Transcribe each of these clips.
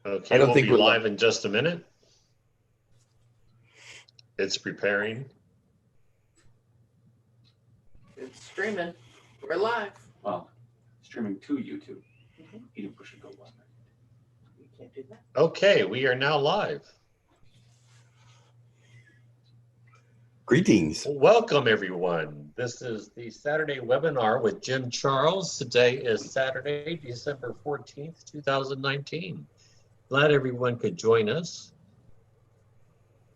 Okay, we'll be live in just a minute. It's preparing. It's streaming. We're live. Well, streaming to YouTube. You didn't push it go live. You can't do that. Okay, we are now live. Greetings. Welcome, everyone. This is the Saturday webinar with Jim Charles. Today is Saturday, December 14th, 2019. Glad everyone could join us.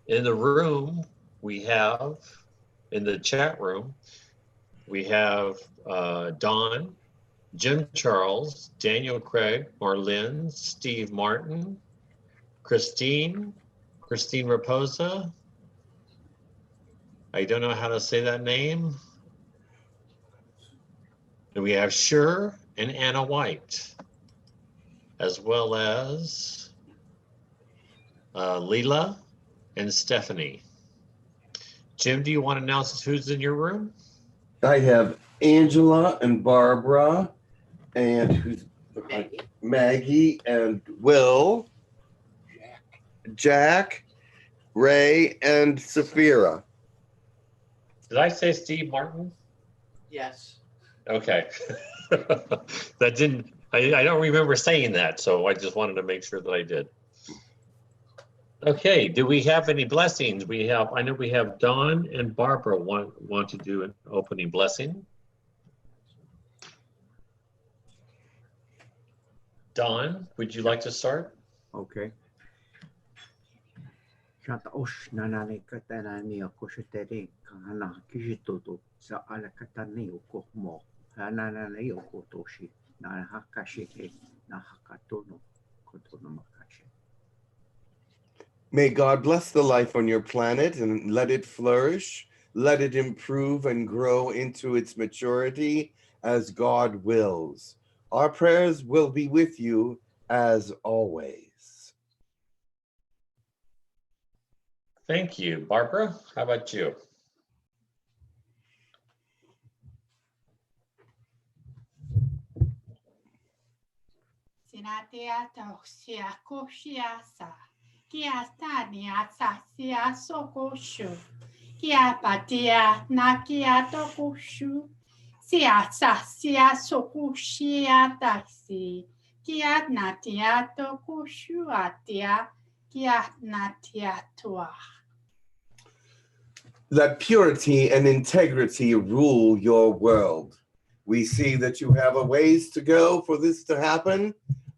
In the room, we have, in the chat room, we have Don, Jim Charles, Daniel Craig, Marlene, Steve Martin, Christine Raposa. I don't know how to say that name. And we have Sher and Anna White, as well as Leela and Stephanie. Jim, do you want to announce who's in your room? I have Angela and Barbara and who's Maggie and Will, Jack, Ray, and Saphira. Did I say Steve Martin? Yes. Okay. That didn't, I don't remember saying that, so I just wanted to make sure that I did. Okay, do we have any blessings? I know we have Don and Barbara want to do an opening blessing. Don, would you like to start? Okay. Shanta osh nanane katanani okosheteri kana kijitoto sa alakatani okomo hananane okotoshi na hakashike na hakatono kotono makashi. May God bless the life on your planet and let it flourish, let it improve and grow into its maturity as God wills. Our prayers will be with you as always. Thank you. Barbara, how about you? Sinatea toxia koshiasa, kiastania sasia sokoshu, kiapatia nakia tokushu, siasasia sokushia taxi, kiatnatia tokushu atia, kiatnatia tua. Let purity and integrity rule your world. We see that you have a ways to go for this to happen,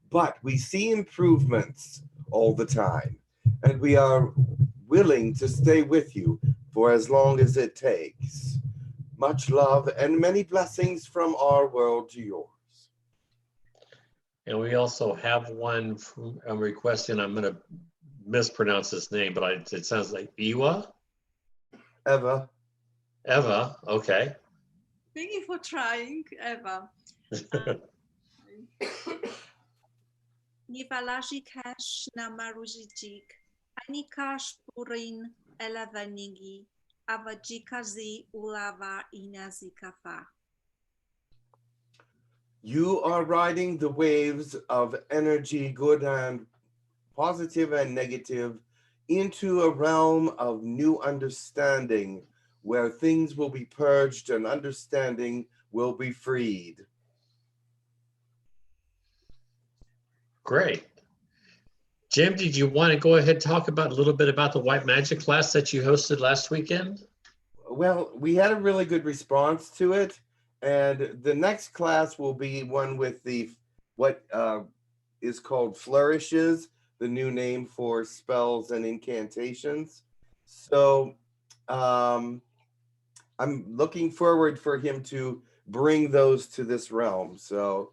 but we see improvements all the time, and we are willing to stay with you for as long as it takes. Much love and many blessings from our world to yours. And we also have one from a request, and I'm going to mispronounce his name, but it sounds like Eva. Eva, okay. Thank you for trying, Eva. Nivalajikash namarujijik, anikash purin elavanigi, avajikazi ulava inazikafa. You are riding the waves of energy, good and positive and negative, into a realm of new understanding where things will be purged and understanding will be freed. Great. Jim, did you want to go ahead and talk about a little bit about the white magic class that you hosted last weekend? Well, we had a really good response to it, and the next class will be one with the what is called flourishes, the new name for spells and incantations. So I'm looking forward for him to bring those to this realm. So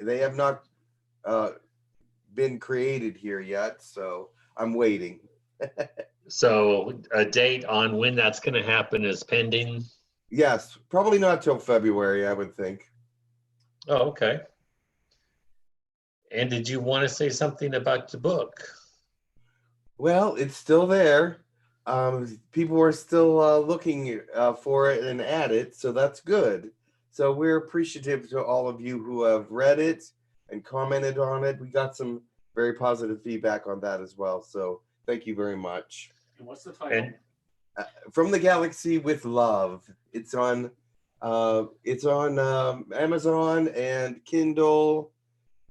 they have not been created here yet, so I'm waiting. So a date on when that's going to happen is pending? Yes, probably not till February, I would think. Oh, okay. And did you want to say something about the book? Well, it's still there. People are still looking for it and at it, so that's good. So we're appreciative to all of you who have read it and commented on it. We got some very positive feedback on that as well. So thank you very much. And what's the title? And From the Galaxy with Love. It's on Amazon and Kindle,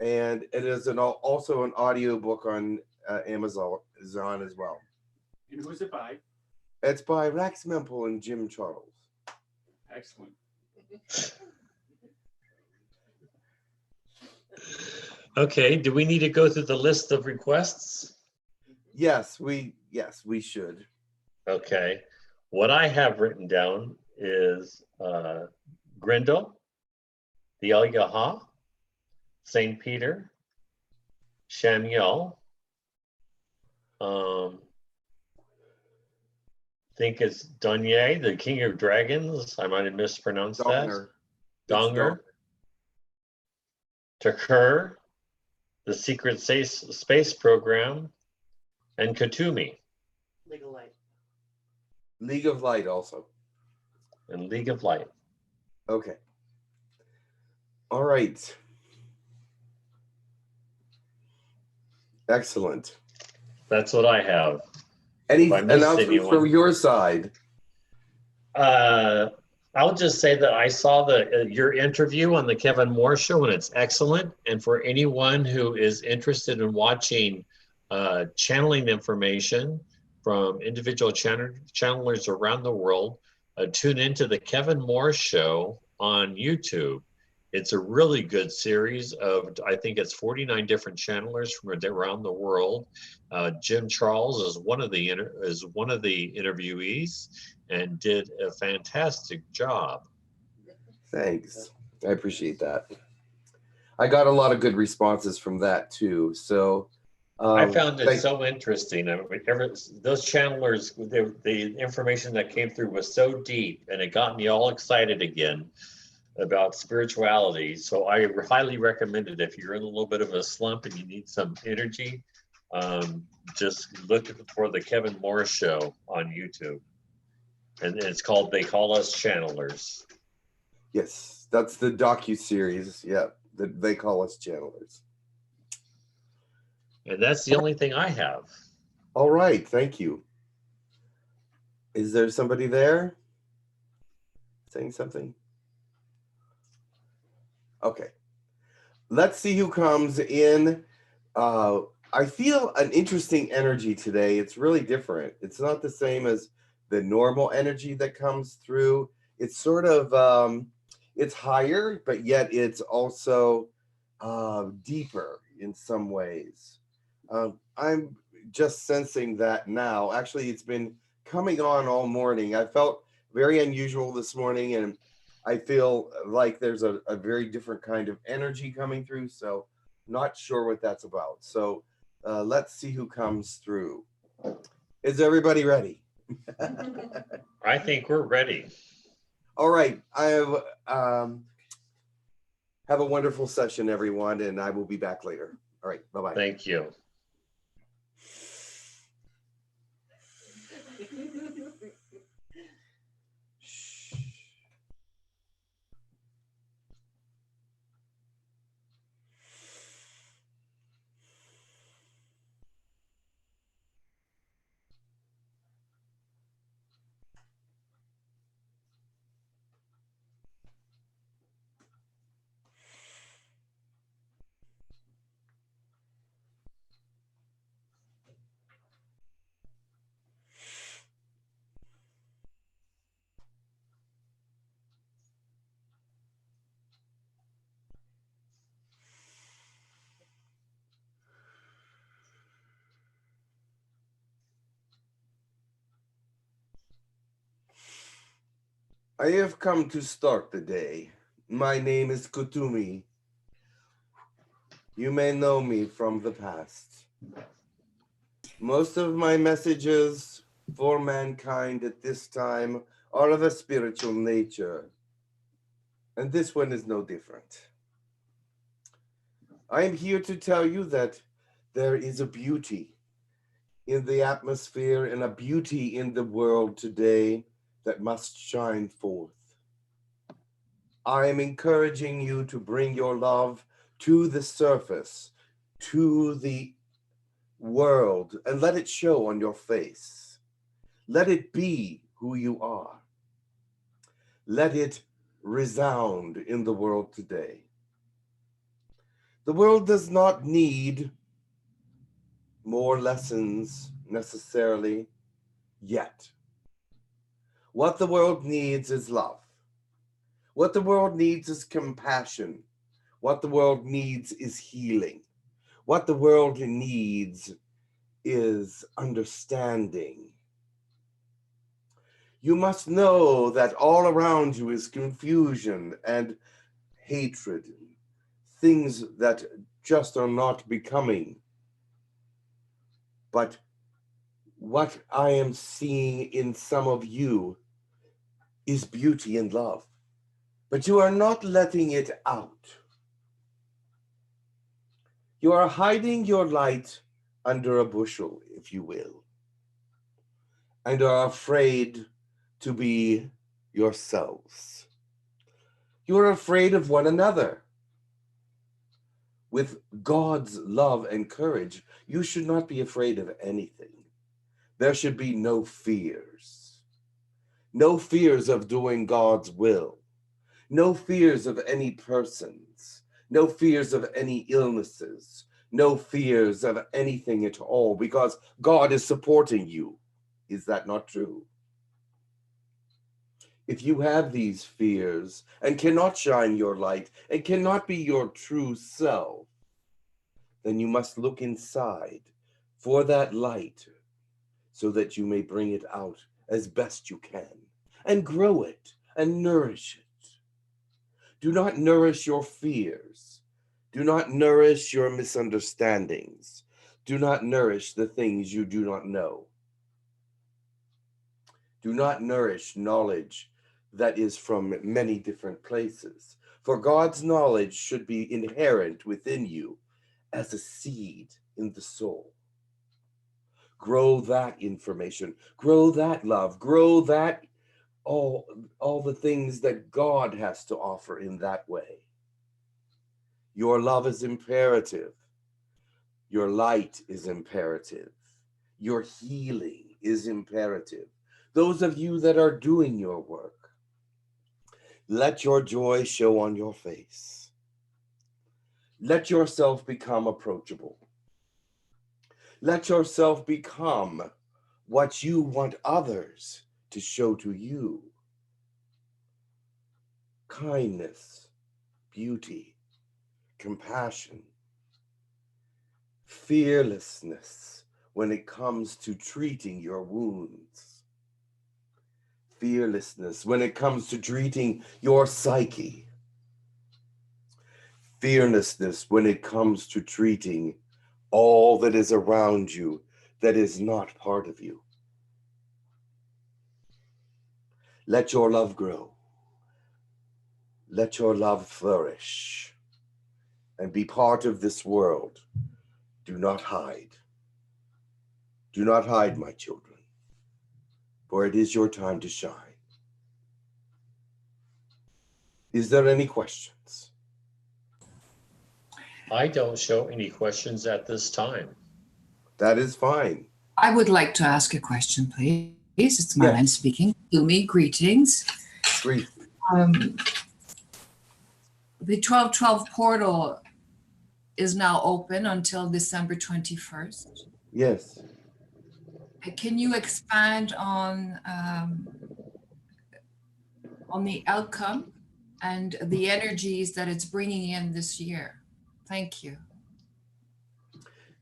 and it is also an audio book on Amazon as well. And who's it by? It's by Rax Memple and Jim Charles. Excellent. okay, do we need to go through the list of requests? Yes, we should. Okay, what I have written down is Grendel, the Yahyel, Saint Peter, Yahyel. Think it's Dunye, the King of Dragons. I might have mispronounced Donger. that. Donger. Takur, the Secret Space Program, and Katumi. Legal light. League of Light also. And League of Light. Okay. All right. Excellent. That's what I have. Any If I missed announcements anyone. from your side? I'll just say that I saw your interview on the Kevin Moore Show, and it's excellent. And for anyone who is interested in watching channeling information from individual channelers around the world, tune into the Kevin Moore Show on YouTube. It's a really good series of, I think it's 49 different channelers from around the world. Jim Charles is one of the interviewees and did a fantastic job. Thanks. I appreciate that. I got a lot of good responses from that too. So I found it so interesting. I mean, those channelers, the information that came through was so deep, and it got me all excited again about spirituality. So I highly recommend it if you're in a little bit of a slump and you need some energy. Just look for the Kevin Moore Show on YouTube, and it's called "They Call Us Channelers." Yes, that's the docu-series. Yeah, They Call Us Channelers. And that's the only thing I have. All right, thank you. Is there somebody there saying something? Okay, let's see who comes in. I feel an interesting energy today. It's really different. It's not the same as the normal energy that comes through. It's sort of, it's higher, but yet it's also deeper in some ways. I'm just sensing that now. Actually, it's been coming on all morning. I felt very unusual this morning, and I feel like there's a very different kind of energy coming through. So not sure what that's about. So let's see who comes through. Is everybody ready? I think we're ready. All right. Have a wonderful session, everyone, and I will be back later. All right. Bye-bye. Thank you. I have come to start the day. My name is Katumi. You may know me from the past. Most of my messages for mankind at this time are of a spiritual nature, and this one is no different. I am here to tell you that there is a beauty in the atmosphere and a beauty in the world today that must shine forth. I am encouraging you to bring your love to the surface, to the world and let it show on your face. Let it be who you are. Let it resound in the world today. The world does not need more lessons necessarily yet. What the world needs is love. What the world needs is compassion. What the world needs is healing. What the world needs is understanding. You must know that all around you is confusion and hatred, things that just are not becoming. But what I am seeing in some of you is beauty and love. But you are not letting it out. You are hiding your light under a bushel, if you will, and are afraid to be yourselves. You are afraid of one another. With God's love and courage, you should not be afraid of anything. There should be no fears. No fears of doing God's will. No fears of any persons. No fears of any illnesses. No fears of anything at all, because God is supporting you. Is that not true? If you have these fears and cannot shine your light and cannot be your true self, then you must look inside for that light so that you may bring it out as best you can and grow it and nourish it. Do not nourish your fears. Do not nourish your misunderstandings. Do not nourish the things you do not know. Do not nourish knowledge that is from many different places. For God's knowledge should be inherent within you as a seed in the soul. Grow that information, grow that love, grow that all the things that God has to offer in that way. Your love is imperative. Your light is imperative. Your healing is imperative. Those of you that are doing your work, let your joy show on your face. Let yourself become approachable. Let yourself become what you want others to show to you. Kindness, beauty, compassion, fearlessness when it comes to treating your wounds. Fearlessness when it comes to treating your psyche. Fearlessness when it comes to treating all that is around you that is not part of you. Let your love grow. Let your love flourish and be part of this world. Do not hide. Do not hide, my children, for it is your time to shine. Is there any questions? I don't show any questions at this time. That is fine. I would like to ask a question, please. It's Marlene Yes. speaking. Lumi, greetings. Great. The 1212 portal is now open until December 21st. Yes. Can you expand on the outcome and the energies that it's bringing in this year? Thank you.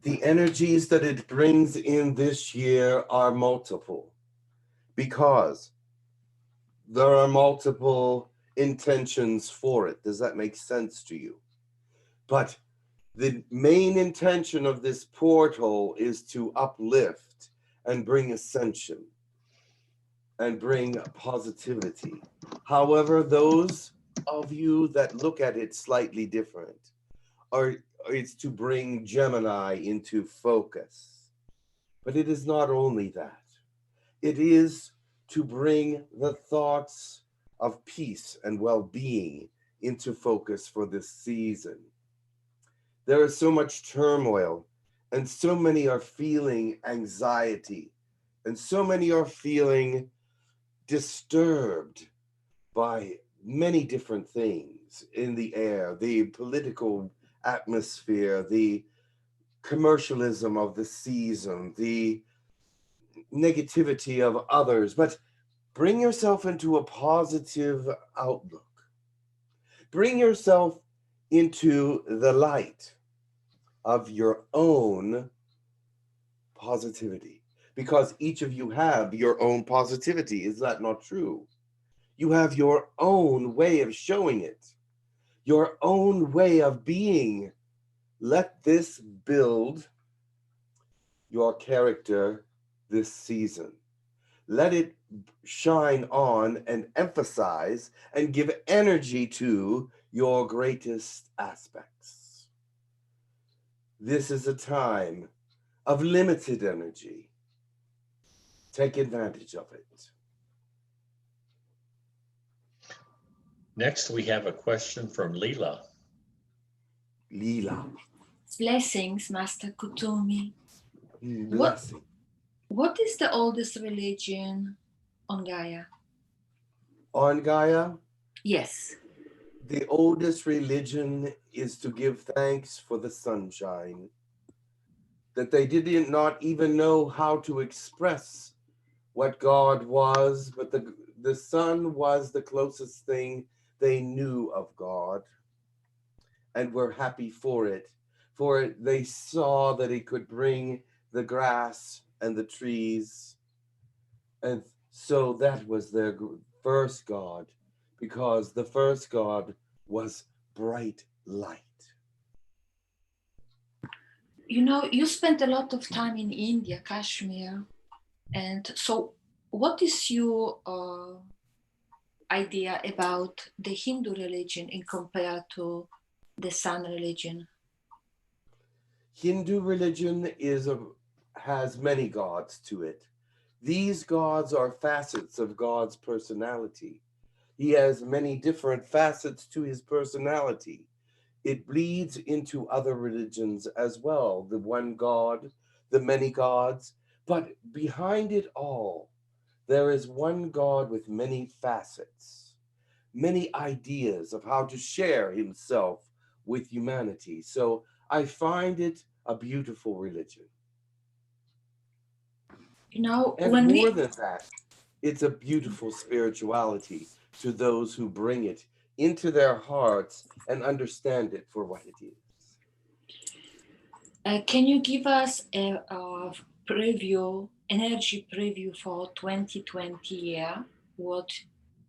The energies that it brings in this year are multiple because there are multiple intentions for it. Does that make sense to you? But the main intention of this portal is to uplift and bring ascension and bring positivity. However, those of you that look at it slightly different it's to bring Gemini into focus. But it is not only that. It is to bring the thoughts of peace and well-being into focus for this season. There is so much turmoil And so many are feeling anxiety. And so many are feeling disturbed by many different things in the air, the political atmosphere, the commercialism of the season, the negativity of others. But bring yourself into a positive outlook. Bring yourself into the light of your own positivity, because each of you have your own positivity. Is that not true? You have your own way of showing it, your own way of being. Let this build your character this season. Let it shine on and emphasize and give energy to your greatest aspects. This is a time of limited energy. Take advantage of it. Next, we have a question from Leela. Leela. Blessings, Master Kuthumi. Blessing. What is the oldest religion on Gaia? On Gaia? Yes. The oldest religion is to give thanks for the sunshine. That they did not even know how to express what God was, but the sun was the closest thing they knew of God, and were happy for it. For they saw that it could bring the grass and the trees. And so that was their first God, because the first God was bright light. You know, you spent a lot of time in India, Kashmir. And so what is your idea about the Hindu religion in compared to the Sun religion? Hindu religion has many gods to it. These gods are facets of God's personality. He has many different facets to his personality. It bleeds into other religions as well, the one God, the many gods, but behind it all, there is one God with many facets, many ideas of how to share himself with humanity. So I find it a beautiful religion. You know, and when more than that, it's a beautiful spirituality to those who bring it into their hearts and understand it for what it is. Can you give us a preview, energy preview for 2020 year? What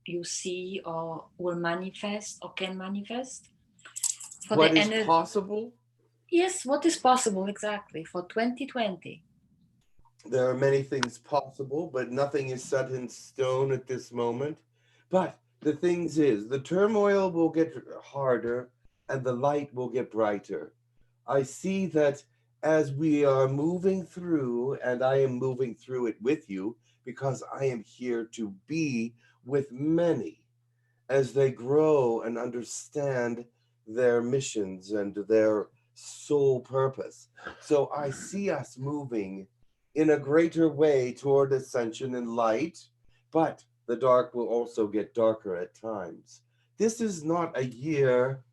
you see or will manifest or can manifest? For What is possible? Yes, what is possible exactly for 2020? There are many things possible, but nothing is set in stone at this moment. But the things is, the turmoil will get harder and the light will get brighter. I see that as we are moving through, and I am moving through it with you, because I am here to be with many as they grow and understand their missions and their soul purpose. So I see us moving in a greater way toward ascension and light, but the dark will also get darker at times. This is not a year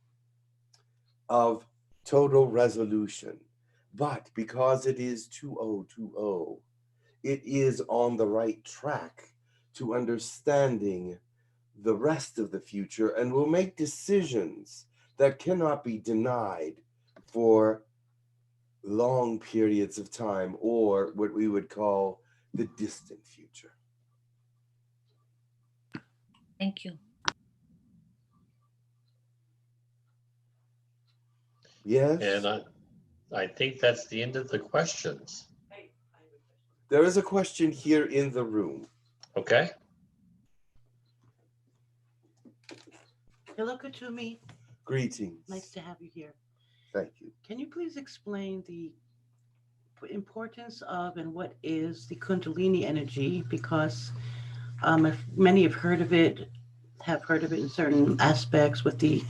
of total resolution, but because it is 2020, it is on the right track to understanding the rest of the future, and will make decisions that cannot be denied for long periods of time, or what we would call the distant future. Thank you. Yes. And I think that's the end of the questions. There is a question here in the room. Okay. Hello, Kuthumi. Greetings. Nice to have you here. Thank you. Can you please explain the importance of and what is the Kundalini energy? Because if many have heard of it in certain aspects with the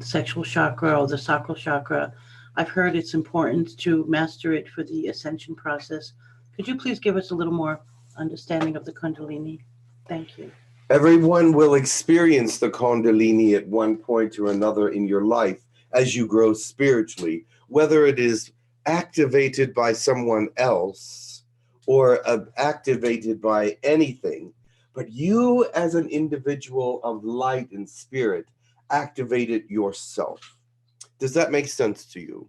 sexual chakra or the sacral chakra, I've heard it's important to master it for the ascension process. Could you please give us a little more understanding of the Kundalini? Thank you. Everyone will experience the Kundalini at one point or another in your life as you grow spiritually, whether it is activated by someone else or activated by anything. But you as an individual of light and spirit activate it yourself. Does that make sense to you?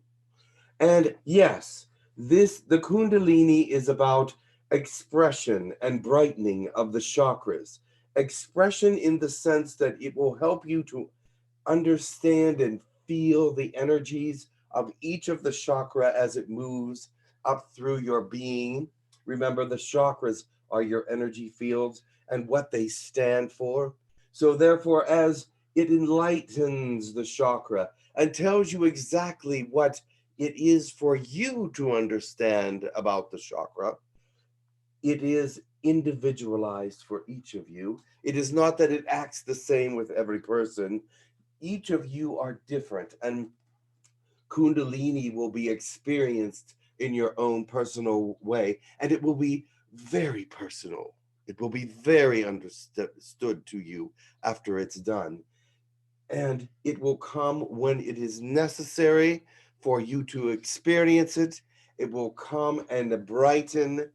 And yes, the Kundalini is about expression and brightening of the chakras. Expression in the sense that it will help you to understand and feel the energies of each of the chakra as it moves up through your being. Remember, the chakras are your energy fields and what they stand for. So therefore, as it enlightens the chakra and tells you exactly what it is for you to understand about the chakra, it is individualized for each of you. It is not that it acts the same with every person. Each of you are different, and Kundalini will be experienced in your own personal way, and it will be very personal. It will be very understood to you after it's done. And it will come when it is necessary for you to experience it. It will come and brighten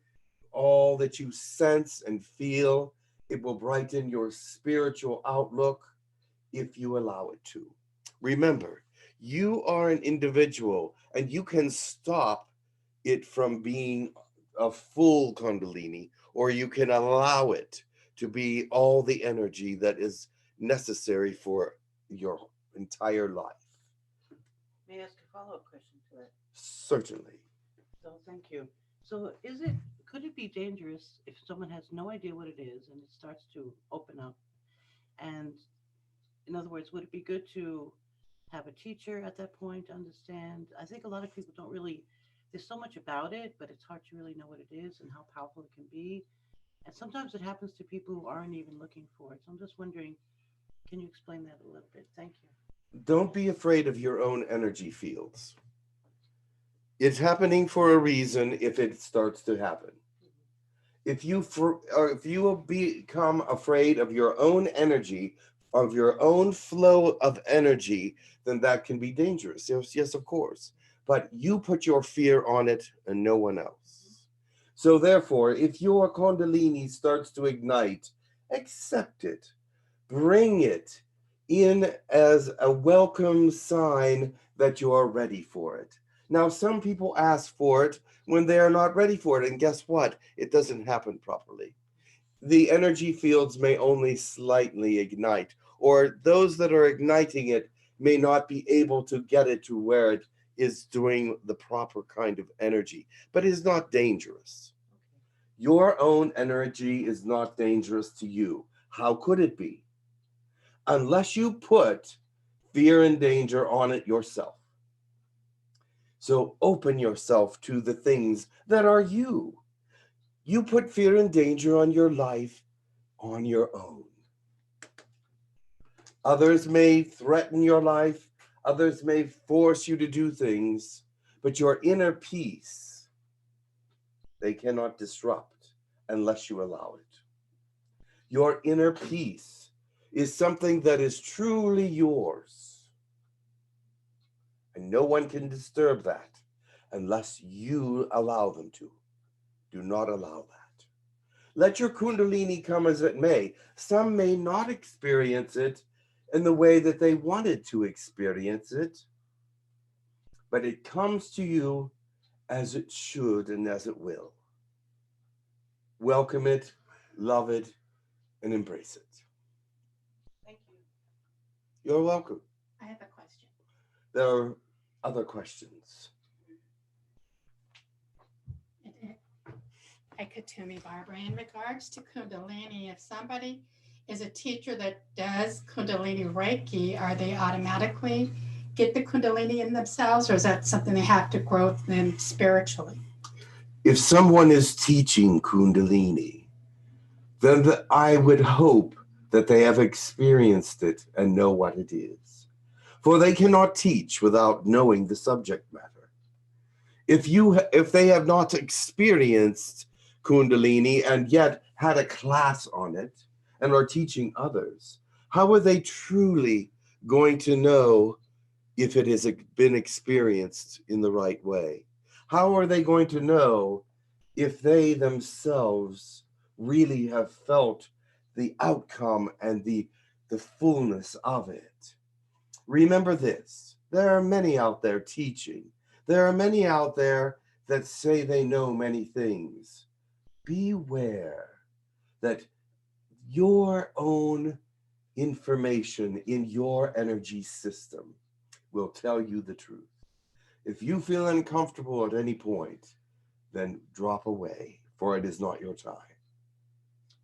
all that you sense and feel. It will brighten your spiritual outlook if you allow it to. Remember, you are an individual and you can stop it from being a full Kundalini, or you can allow it to be all the energy that is necessary for your entire life. May I ask a follow-up question to that? Certainly. So thank you. So could it be dangerous if someone has no idea what it is and it starts to open up? And in other words, would it be good to have a teacher at that point to understand? I think a lot of people don't really, there's so much about it, but it's hard to really know what it is and how powerful it can be. And sometimes it happens to people who aren't even looking for it. So I'm just wondering, can you explain that a little bit? Thank you. Don't be afraid of your own energy fields. It's happening for a reason if it starts to happen. If you become afraid of your own energy, of your own flow of energy, then that can be dangerous. Yes, of course. But you put your fear on it and no one else. So therefore, if your Kundalini starts to ignite, accept it. Bring it in as a welcome sign that you are ready for it. Now, some people ask for it when they are not ready for it, and guess what? It doesn't happen properly. The energy fields may only slightly ignite, or those that are igniting it may not be able to get it to where it is doing the proper kind of energy, but it is not dangerous. Your own energy is not dangerous to you. How could it be? Unless you put fear and danger on it yourself. So open yourself to the things that are you. You put fear and danger on your life on your own. Others may threaten your life. Others may force you to do things, but your inner peace, they cannot disrupt unless you allow it. Your inner peace is something that is truly yours. And no one can disturb that unless you allow them to. Do not allow that. Let your Kundalini come as it may. Some may not experience it in the way that they wanted to experience it, but it comes to you as it should and as it will. Welcome it, love it, and embrace it. Thank you. You're welcome. I have a question. There are other questions. I could to me, Barbara, in regards to Kundalini, if somebody is a teacher that does Kundalini Reiki, are they automatically get the Kundalini in themselves, or is that something they have to grow in spiritually? If someone is teaching Kundalini, then I would hope that they have experienced it and know what it is. for they cannot teach without knowing the subject matter. If they have not experienced Kundalini and yet had a class on it and are teaching others, how are they truly going to know if it has been experienced in the right way? How are they going to know if they themselves really have felt the outcome and the fullness of it? Remember this, there are many out there teaching. There are many out there that say they know many things. Beware that your own information in your energy system will tell you the truth. If you feel uncomfortable at any point, then drop away, for it is not your time.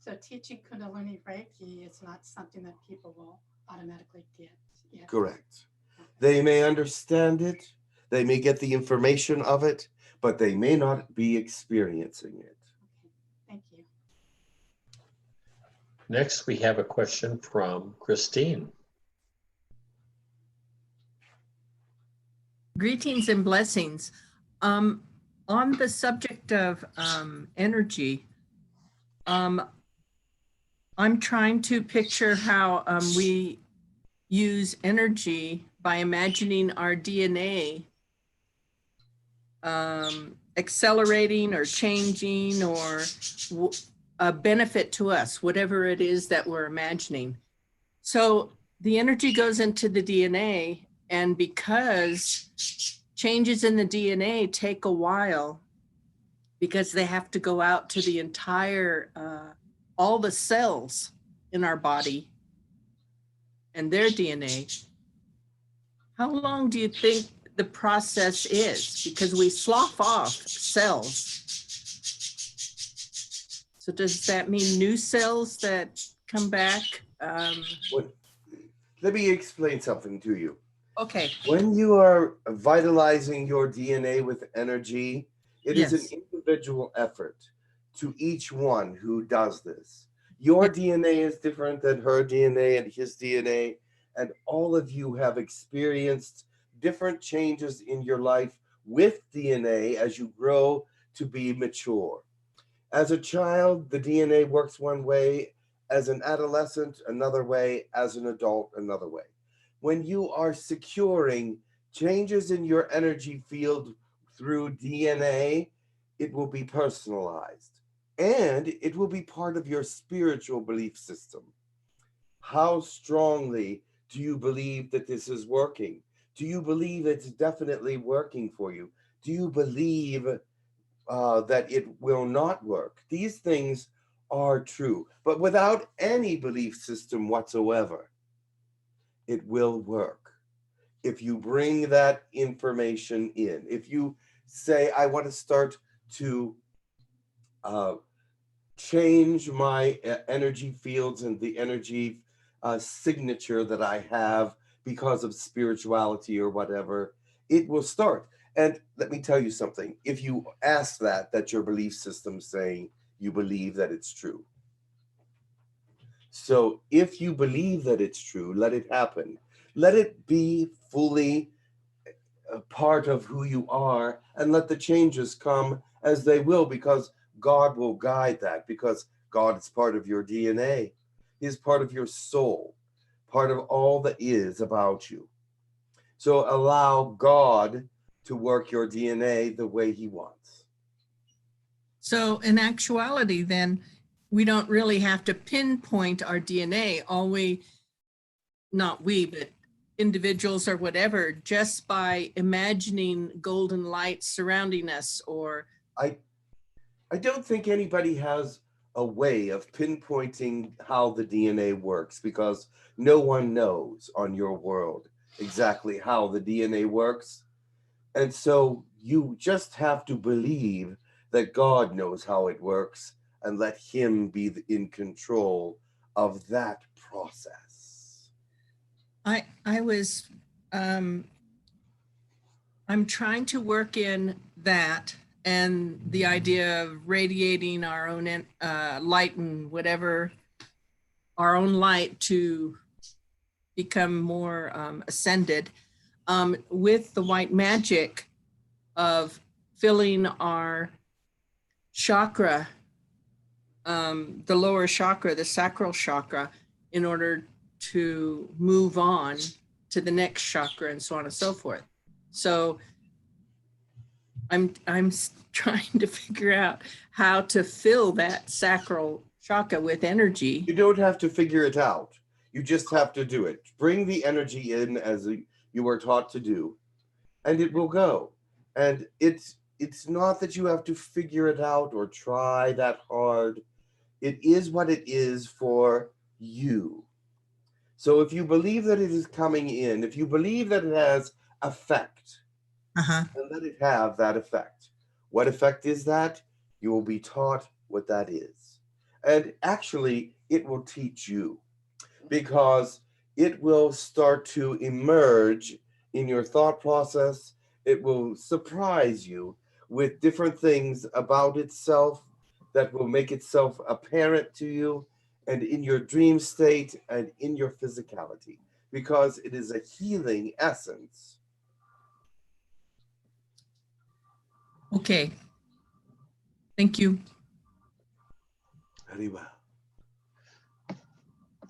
So teaching Kundalini Reiki is not something that people will automatically get. Correct. They may understand it, they may get the information of it, but they may not be experiencing it. Okay. Thank you. Next, we have a question from Christine. Greetings and blessings. On the subject of energy, I'm trying to picture how we use energy by imagining our DNA accelerating or changing or a benefit to us, whatever it is that we're imagining. So the energy goes into the DNA, and because changes in the DNA take a while, because they have to go out to the entire, all the cells in our body and their DNA, how long do you think the process is? Because we slough off cells. So does that mean new cells that come back? Let me explain something to you. Okay. When you are vitalizing your DNA with energy, it is an individual effort to each one who does this. Your DNA is different than her DNA and his DNA, and all of you have experienced different changes in your life with DNA as you grow to be mature. As a child, the DNA works one way, as an adolescent, another way, as an adult, another way. When you are securing changes in your energy field through DNA, it will be personalized and it will be part of your spiritual belief system. How strongly do you believe that this is working? Do you believe it's definitely working for you? Do you believe that it will not work? These things are true, but without any belief system whatsoever, it will work. If you bring that information in, if you say, I want to start to change my energy fields and the energy signature that I have because of spirituality or whatever, it will start. And let me tell you something. If you ask that, that's your belief system saying you believe that it's true. So if you believe that it's true, let it happen. Let it be fully a part of who you are, and let the changes come as they will, because God will guide that, because God is part of your DNA. He is part of your soul, part of all that is about you. So allow God to work your DNA the way he wants. So in actuality, then, we don't really have to pinpoint our DNA. Not we, but individuals or whatever, just by imagining golden light surrounding us, or... I don't think anybody has a way of pinpointing how the DNA works, because no one knows on your world exactly how the DNA works. And so you just have to believe that God knows how it works and let him be in control of that process. I'm trying to work in that and the idea of radiating our own light and whatever, our own light to become more ascended with the white magic of filling our chakra, the lower chakra, the sacral chakra, in order to move on to the next chakra and so on and so forth. So I'm trying to figure out how to fill that sacral chakra with energy. You don't have to figure it out. You just have to do it. Bring the energy in as you were taught to do, and it will go. And it's not that you have to figure it out or try that hard. It is what it is for you. So if you believe that it is coming in, if you believe that it has effect, then let it have that effect. What effect is that? You will be taught what that is. And actually, it will teach you, because it will start to emerge in your thought process. It will surprise you with different things about itself that will make itself apparent to you, and in your dream state and in your physicality, because it is a healing essence. Okay. Thank you. Very well.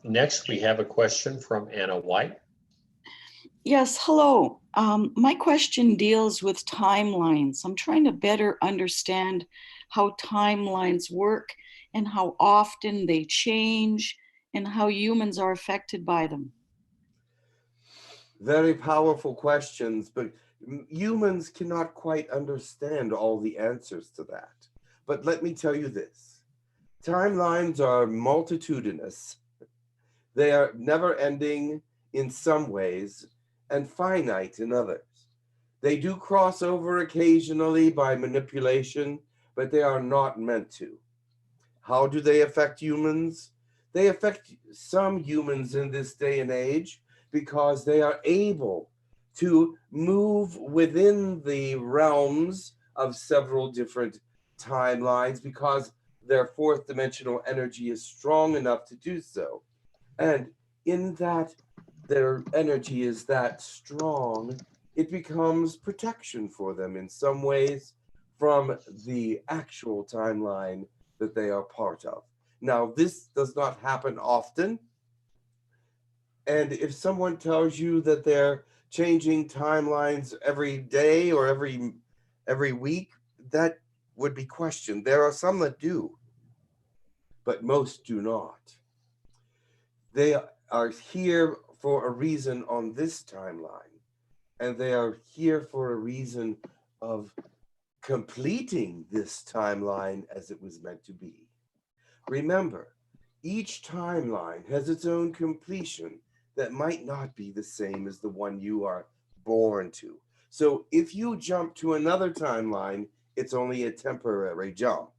Next, we have a question from Anna White. Yes, hello. My question deals with timelines. I'm trying to better understand how timelines work and how often they change and how humans are affected by them. Very powerful questions, but humans cannot quite understand all the answers to that. But let me tell you this. Timelines are multitudinous. They are never ending in some ways and finite in others. They do cross over occasionally by manipulation, but they are not meant to. How do they affect humans? They affect some humans in this day and age because they are able to move within the realms of several different timelines because their fourth dimensional energy is strong enough to do so. And in that their energy is that strong, it becomes protection for them in some ways from the actual timeline that they are part of. Now, this does not happen often. And if someone tells you that they're changing timelines every day or every week, that would be questioned. There are some that do, but most do not. They are here for a reason on this timeline, and they are here for a reason of completing this timeline as it was meant to be. Remember, each timeline has its own completion that might not be the same as the one you are born to. So if you jump to another timeline, it's only a temporary jump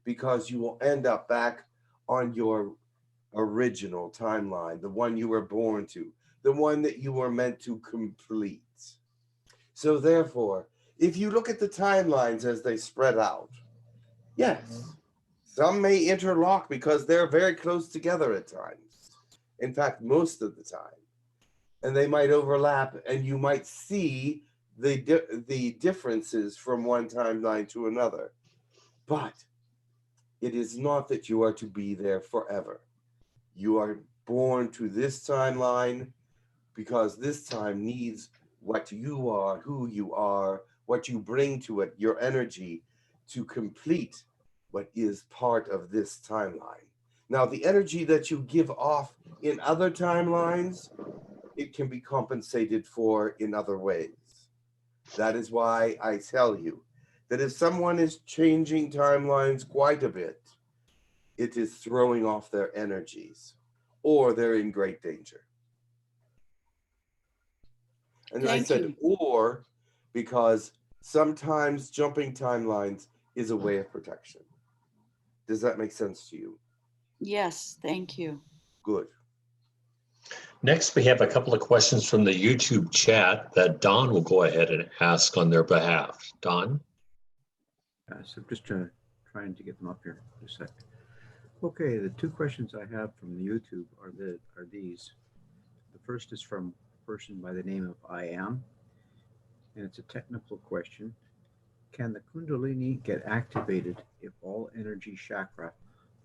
because you will end up back on your original timeline, the one you were born to, the one that you were meant to complete. So therefore, if you look at the timelines as they spread out, yes, some may interlock because they're very close together at times. In fact, most of the time. And they might overlap and you might see the differences from one timeline to another. But it is not that you are to be there forever. You are born to this timeline because this time needs what you are, who you are, what you bring to it, your energy to complete what is part of this timeline. Now, the energy that you give off in other timelines, it can be compensated for in other ways. That is why I tell you that if someone is changing timelines quite a bit, it is throwing off their energies or they're in great danger. And I said, or because sometimes jumping timelines is a way of protection. Does that make sense to you? Yes, thank you. Good. Next, we have a couple of questions from the YouTube chat that Don will go ahead and ask on their behalf. Don? So just trying to get them up here for a sec. Okay, the two questions I have from the YouTube are these. The first is from a person by the name of I Am, and it's a technical question. Can the Kundalini get activated if all energy chakra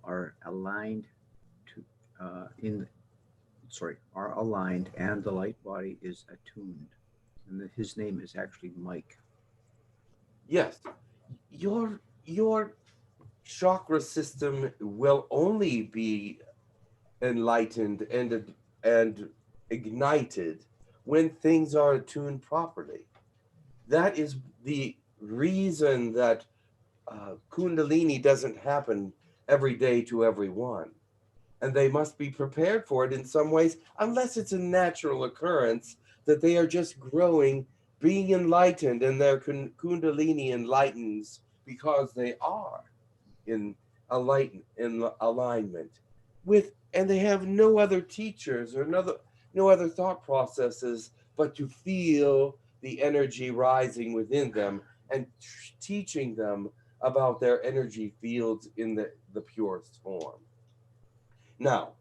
are aligned are aligned and the light body is attuned? And his name is actually Mike. Yes, your chakra system will only be enlightened and ignited when things are attuned properly. That is the reason that Kundalini doesn't happen every day to everyone. And they must be prepared for it in some ways, unless it's a natural occurrence that they are just growing, being enlightened, and their Kundalini enlightens because they are in alignment with, and they have no other teachers or no other thought processes but to feel the energy rising within them and teaching them about their energy fields in the purest form. Now,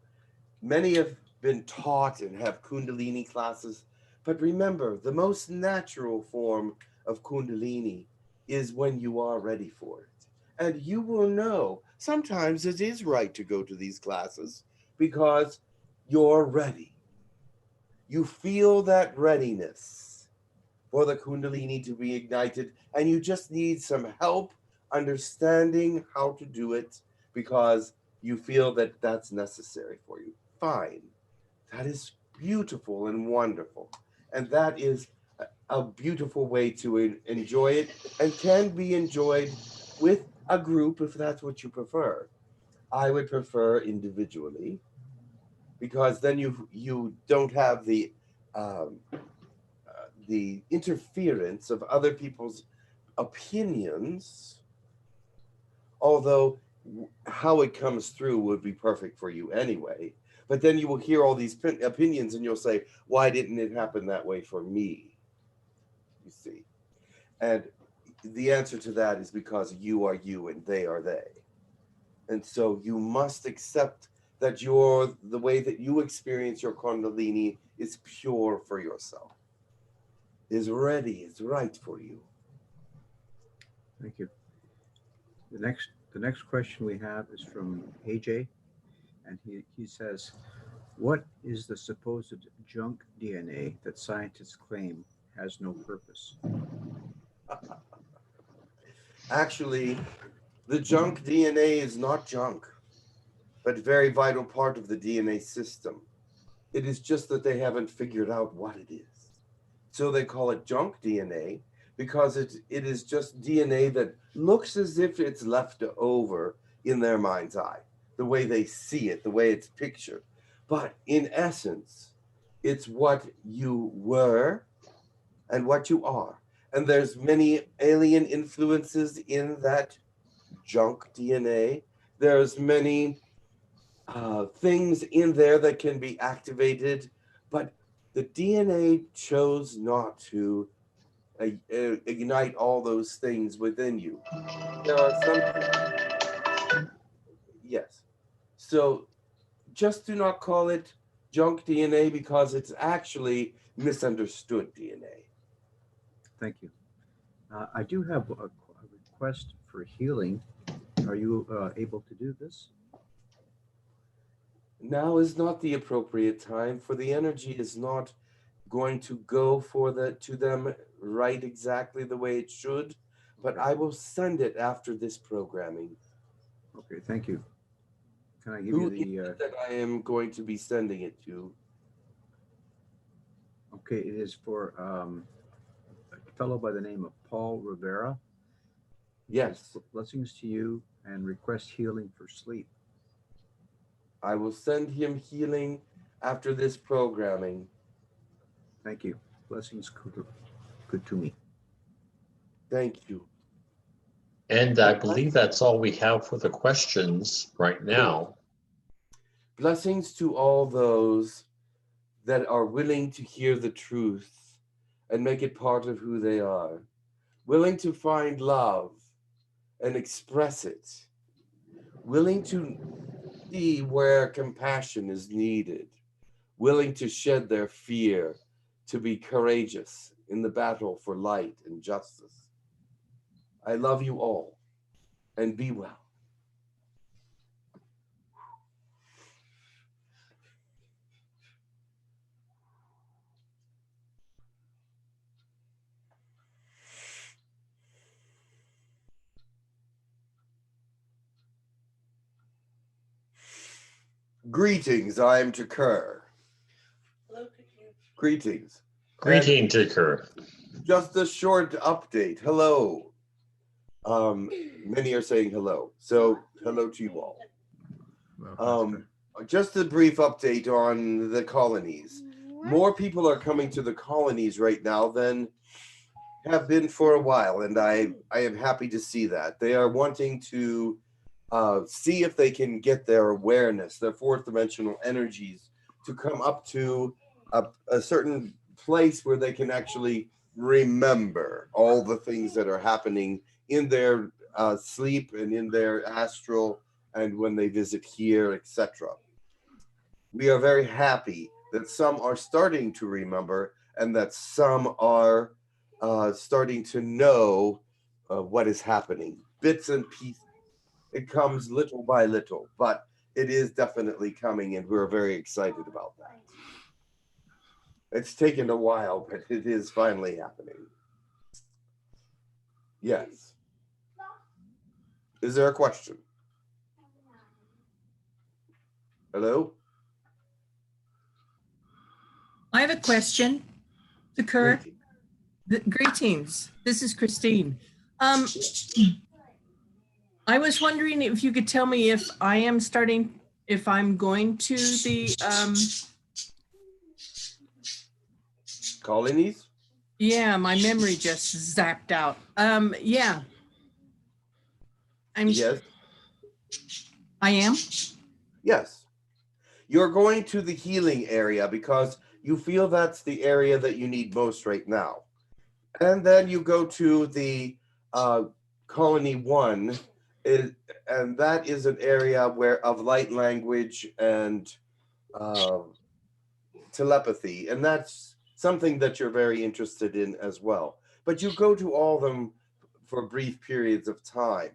many have been taught and have Kundalini classes, but remember, the most natural form of Kundalini is when you are ready for it. And you will know sometimes it is right to go to these classes because you're ready. You feel that readiness for the Kundalini to be ignited, and you just need some help understanding how to do it because you feel that that's necessary for you. Fine. That is beautiful and wonderful. And that is a beautiful way to enjoy it, and can be enjoyed with a group if that's what you prefer. I would prefer individually because then you don't have the interference of other people's opinions, although how it comes through would be perfect for you anyway. But then you will hear all these opinions and you'll say, why didn't it happen that way for me? You see. And the answer to that is because you are you and they are they. And so you must accept that the way that you experience your Kundalini is pure for yourself, is ready, is right for you. Thank you. The next question we have is from AJ, and he says, what is the supposed junk DNA that scientists claim has no purpose? Actually, the junk DNA is not junk, but a very vital part of the DNA system. It is just that they haven't figured out what it is. So they call it junk DNA because it is just DNA that looks as if it's left over in their mind's eye, the way they see it, the way it's pictured. But in essence, it's what you were and what you are. And there's many alien influences in that junk DNA. There's many things in there that can be activated, but the DNA chose not to ignite all those things within you. There are some, yes. So just do not call it junk DNA because it's actually misunderstood DNA. Thank you. I do have a request for healing. Are you able to do this? Now is not the appropriate time, for the energy is not going to go to them right exactly the way it should, but I will send it after this programming. Okay, thank you. Can I give Who you is it that I am going to be sending it to? Okay, it is for a fellow by the name of Paul Rivera. Yes. Blessings to you and request healing for sleep. I will send him healing after this programming. Thank you. Blessings, good to me. Thank you. And I believe that's all we have for the questions right now. Blessings to all those that are willing to hear the truth and make it part of who they are, willing to find love and express it, willing to see where compassion is needed, willing to shed their fear, to be courageous in the battle for light and justice. I love you all, and be well. Greetings, I am 𝗪𝗓𝗓. Greetings. Greeting to Kerr. Just a short update. Hello. Many are saying hello. So hello to you all. Just a brief update on the colonies. More people are coming to the colonies right now than have been for a while, and I am happy to see that. They are wanting to see if they can get their awareness, their fourth dimensional energies, to come up to a certain place where they can actually remember all the things that are happening in their sleep and in their astral and when they visit here, etc. We are very happy that some are starting to remember and that some are starting to know what is happening. Bits and pieces. It comes little by little, but it is definitely coming, and we're very excited about that. It's taken a while, but it is finally happening. Yes. Is there a question? Hello? I have a question. 𝗪𝗓𝗓. Greetings. This is Christine. I was wondering if you could tell me if I'm going to the colonies? Yeah, my memory just zapped out. Yeah. Yes. I am? Yes. You're going to the healing area because you feel that's the area that you need most right now. And then you go to the colony 1, and that is an area of light language and telepathy, and that's something that you're very interested in as well. But you go to all of them for brief periods of time.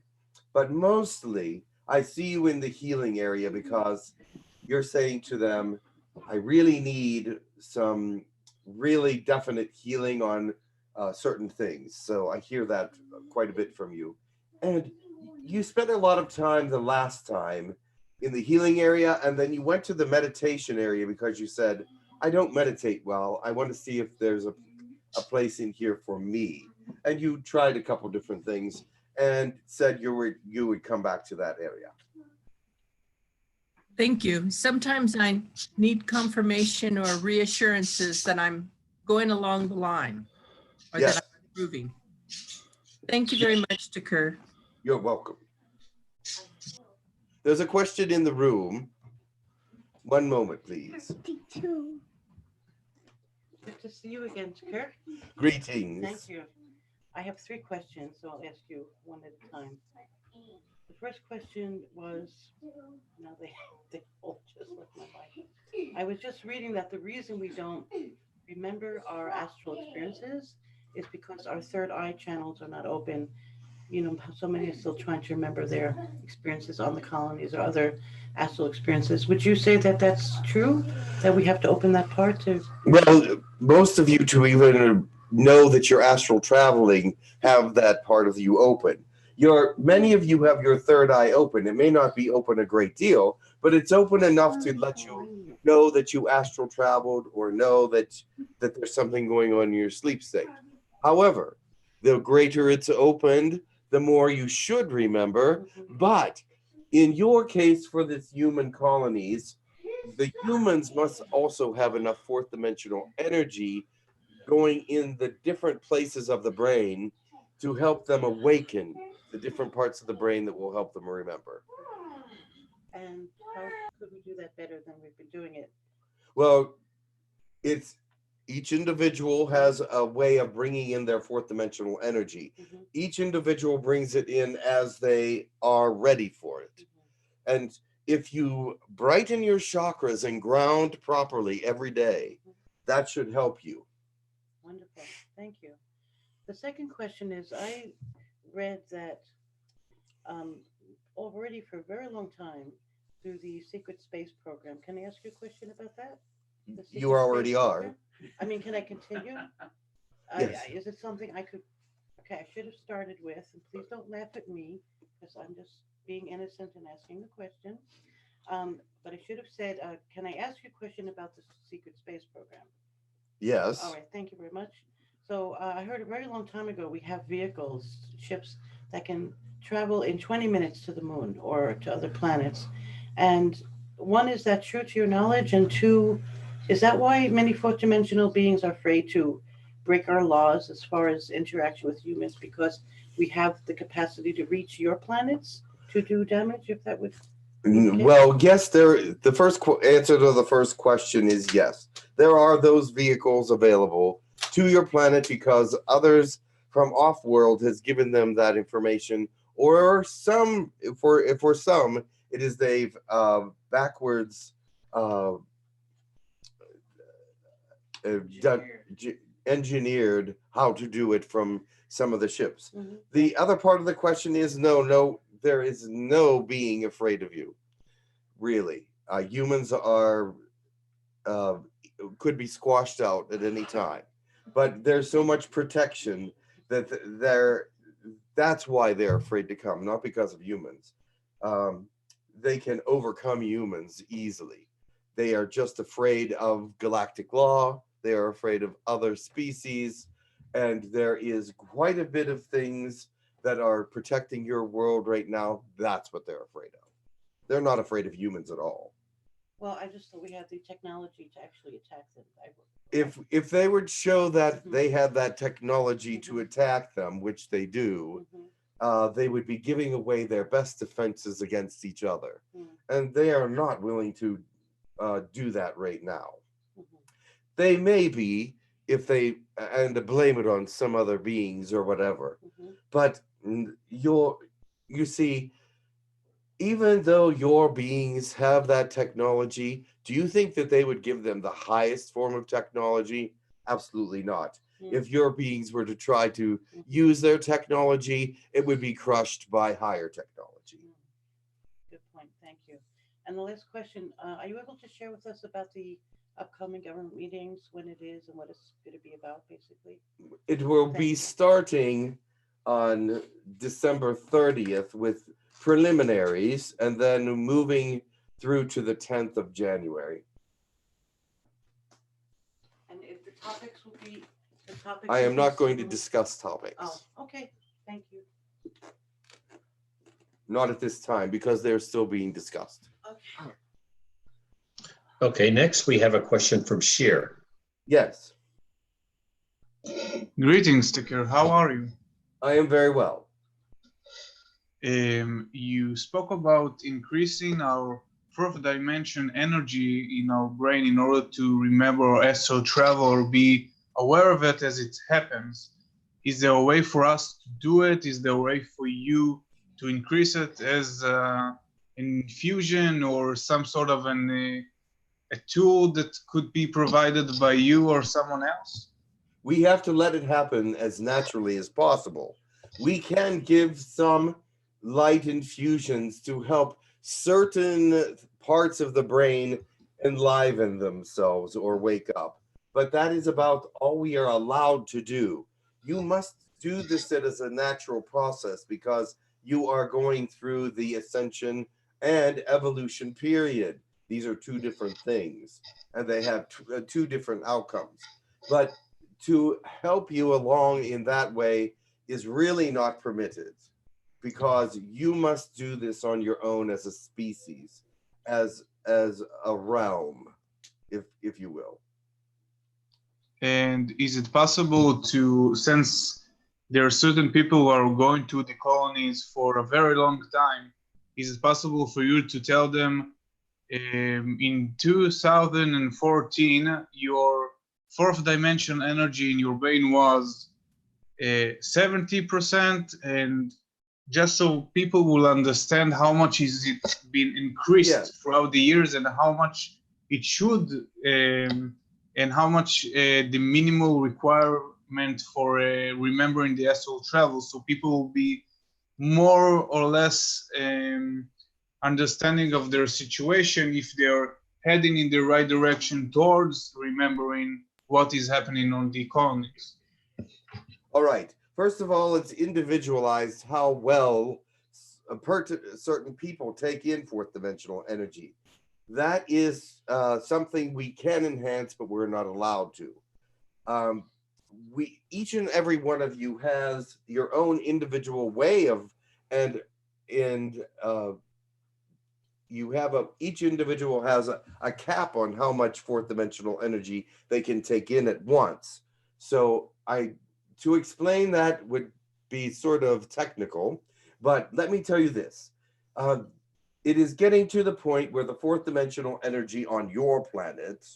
But mostly, I see you in the healing area because you're saying to them, I really need some really definite healing on certain things. So I hear that quite a bit from you. And you spent a lot of time the last time in the healing area, and then you went to the meditation area because you said, I don't meditate well. I want to see if there's a place in here for me. And you tried a couple different things and said you would come back to that area. Thank you. Sometimes I need confirmation or reassurances that I'm going along the line or that I'm improving. Thank you very much, 𝗪𝗓𝗓. You're welcome. There's a question in the room. One moment, please. Good to see you again, 𝗪𝗓𝗓. Greetings. Thank you. I have 3 questions, so I'll ask you one at a time. The first question was, now they all just left my mind. I was just reading that the reason we don't remember our astral experiences is because our third eye channels are not open. You know, so many are still trying to remember their experiences on the colonies or other astral experiences. Would you say that that's true? That we have to open that part to? Well, most of you to even know that you're astral traveling have that part of you open. Many of you have your third eye open. It may not be open a great deal, but it's open enough to let you know that you astral traveled or know that there's something going on in your sleep state. However, the greater it's opened, the more you should remember. But in your case for this human colonies, the humans must also have enough fourth dimensional energy going in the different places of the brain to help them awaken the different parts of the brain that will help them remember. And how could we do that better than we've been doing it? Well, each individual has a way of bringing in their fourth dimensional energy. Each individual brings it in as they are ready for it. And if you brighten your chakras and ground properly every day, that should help you. Wonderful. Thank you. The second question is, I read that already for a very long time through the Secret Space Program. Can I ask you a question about that? The You Secret already Space are. Program? I mean, can I continue? Yes. Is it something I could, okay, I should have started with, and please don't laugh at me, because I'm just being innocent and asking the question. But I should have said, can I ask you a question about the Secret Space Program? Yes. All right, thank you very much. So I heard a very long time ago, we have vehicles, ships that can travel in 20 minutes to the moon or to other planets. And one, is that true to your knowledge? And two, is that why many fourth dimensional beings are afraid to break our laws as far as interaction with humans? Because we have the capacity to reach your planets to do damage, if that would. Well, yes, the first answer to the first question is yes. There are those vehicles available to your planet because others from off-world has given them that information, or some, for some, it is they've backwards engineered how to do it from some of the ships. Mm-hmm. The other part of the question is no, there is no being afraid of you. Really, humans are could be squashed out at any time, but there's so much protection that that's why they're afraid to come, not because of humans. They can overcome humans easily. They are just afraid of galactic law. They are afraid of other species, and there is quite a bit of things that are protecting your world right now. That's what they're afraid of. They're not afraid of humans at all. Well, I just thought we had the technology to actually attack them. If they would show that they had that technology to attack them, which they do, they would be giving away their best defenses against each other. And they are not willing to do that right now. They may be, if they, and to blame it on some other beings or whatever. But you see, even though your beings have that technology, do you think that they would give them the highest form of technology? Absolutely not. If your beings were to try to use their technology, it would be crushed by higher technology. Good point. Thank you. And the last question, are you able to share with us about the upcoming government meetings, when it is and what it's going to be about, basically? It will be starting on December 30th with preliminaries, and then moving through to the 10th of January. And if the topics will be the topics. I am not going to discuss topics. Oh, okay. Thank you. Not at this time, because they're still being discussed. Okay. Okay, next we have a question from Sheer. Yes. Greetings, Sticker. How are you? I am very well. You spoke about increasing our fourth dimension energy in our brain in order to remember astral travel or be aware of it as it happens. Is there a way for us to do it? Is there a way for you to increase it as an infusion or some sort of a tool that could be provided by you or someone else? We have to let it happen as naturally as possible. We can give some light infusions to help certain parts of the brain enliven themselves or wake up. But that is about all we are allowed to do. You must do this as a natural process because you are going through the ascension and evolution period. These are two different things, and they have two different outcomes. But to help you along in that way is really not permitted, because you must do this on your own as a species, as a realm, if you will. And is it possible to, since there are certain people who are going to the colonies for a very long time, is it possible for you to tell them in 2014 your fourth dimension energy in your brain was 70%, and just so people will understand how much is it been increased throughout the years and how much it should, and how much the minimal requirement for remembering the astral travel, so people will be more or less understanding of their situation if they're heading in the right direction towards remembering what is happening on the colonies. All right. First of all, it's individualized how well certain people take in fourth dimensional energy. That is something we can enhance, but we're not allowed to. Each and every one of you has your own individual way of, each individual has a cap on how much fourth dimensional energy they can take in at once. So to explain that would be sort of technical, but let me tell you this. It is getting to the point where the fourth dimensional energy on your planet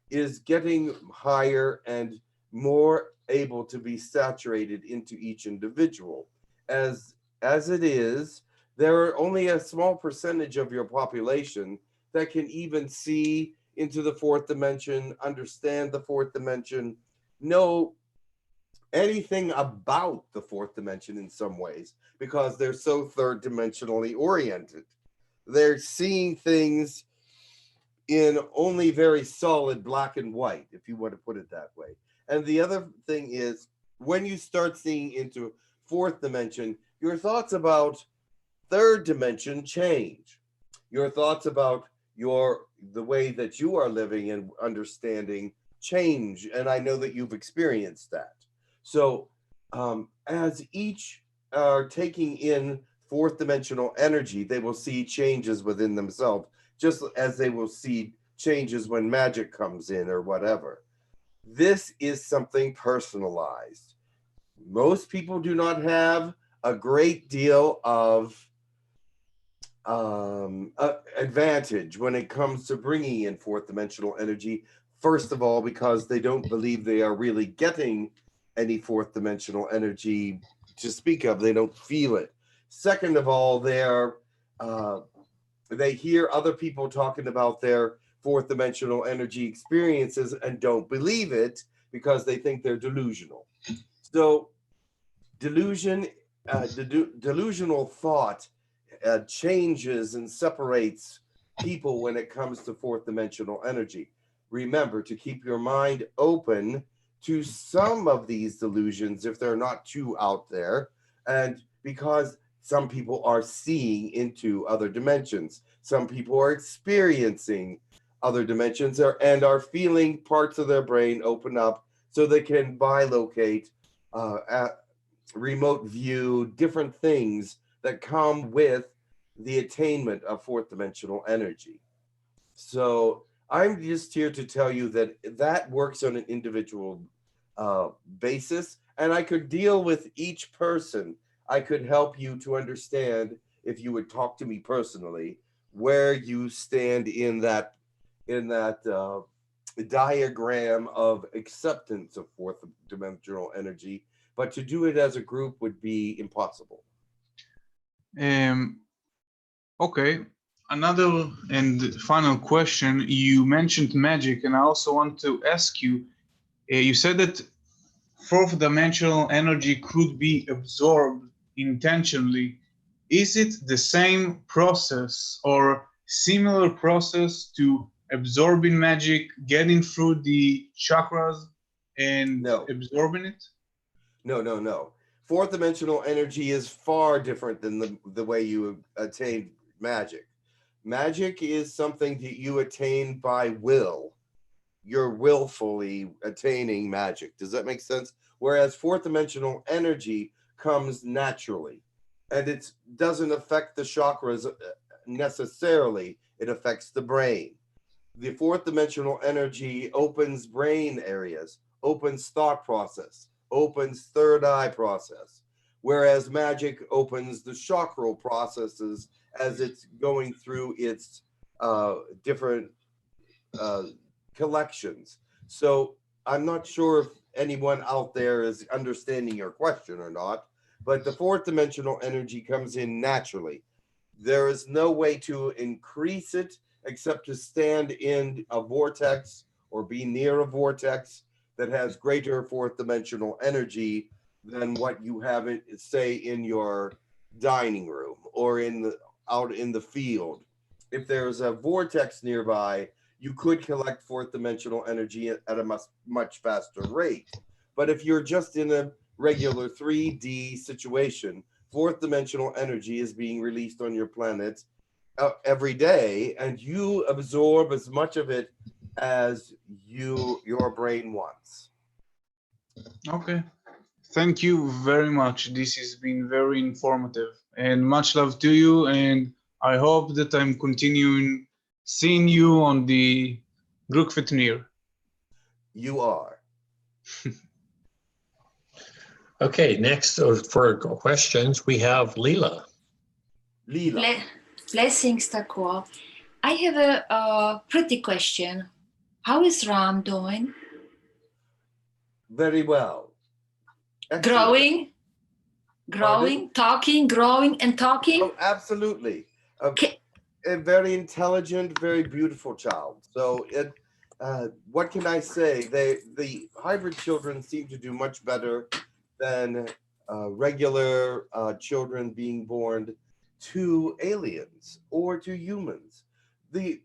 is getting higher and more able to be saturated into each individual. As it is, there are only a small percentage of your population that can even see into the fourth dimension, understand the fourth dimension, know anything about the fourth dimension in some ways, because they're so third dimensionally oriented. They're seeing things in only very solid black and white, if you want to put it that way. And the other thing is, when you start seeing into fourth dimension, your thoughts about third dimension change. Your thoughts about the way that you are living and understanding change. And I know that you've experienced that. So as each are taking in fourth dimensional energy, they will see changes within themselves, just as they will see changes when magic comes in or whatever. This is something personalized. Most people do not have a great deal of advantage when it comes to bringing in fourth dimensional energy. First of all, because they don't believe they are really getting any fourth dimensional energy to speak of. They don't feel it. Second of all, they hear other people talking about their fourth dimensional energy experiences and don't believe it because they think they're delusional. So delusional thought changes and separates people when it comes to fourth dimensional energy. Remember to keep your mind open to some of these delusions if they're not too out there, and because some people are seeing into other dimensions, some people are experiencing other dimensions and are feeling parts of their brain open up so they can bilocate, remote view, different things that come with the attainment of fourth dimensional energy. So I'm just here to tell you that works on an individual basis, and I could deal with each person. I could help you to understand, if you would talk to me personally, where you stand in that diagram of acceptance of fourth dimensional energy. But to do it as a group would be impossible. Okay. Another and final question. You mentioned magic, and I also want to ask you, you said that fourth dimensional energy could be absorbed intentionally. Is it the same process or similar process to absorbing magic, getting through the chakras and absorbing it? No. Fourth dimensional energy is far different than the way you attain magic. Magic is something that you attain by will. You're willfully attaining magic. Does that make sense? Whereas fourth dimensional energy comes naturally, and it doesn't affect the chakras necessarily. It affects the brain. The fourth dimensional energy opens brain areas, opens thought process, opens third eye process, whereas magic opens the chakral processes as it's going through its different collections. So I'm not sure if anyone out there is understanding your question or not, but the fourth dimensional energy comes in naturally. There is no way to increase it except to stand in a vortex or be near a vortex that has greater fourth dimensional energy than what you have it, say, in your dining room or out in the field. If there's a vortex nearby, you could collect fourth dimensional energy at a much faster rate. But if you're just in a regular 3D situation, fourth dimensional energy is being released on your planet every day, and you absorb as much of it as your brain wants. Okay. Thank you very much. This has been very informative, and much love to you. And I hope that I'm continuing seeing you on the Girk Fitneer. You are. Okay, next for questions, we have Leela. Leela. Blessings, Takwa. I have a pretty question. How is Ram doing? Very well. Excellent. Growing, talking, growing and talking? Oh, absolutely. A very intelligent, very beautiful child. So what can I say? The hybrid children seem to do much better than regular children being born to aliens or to humans. The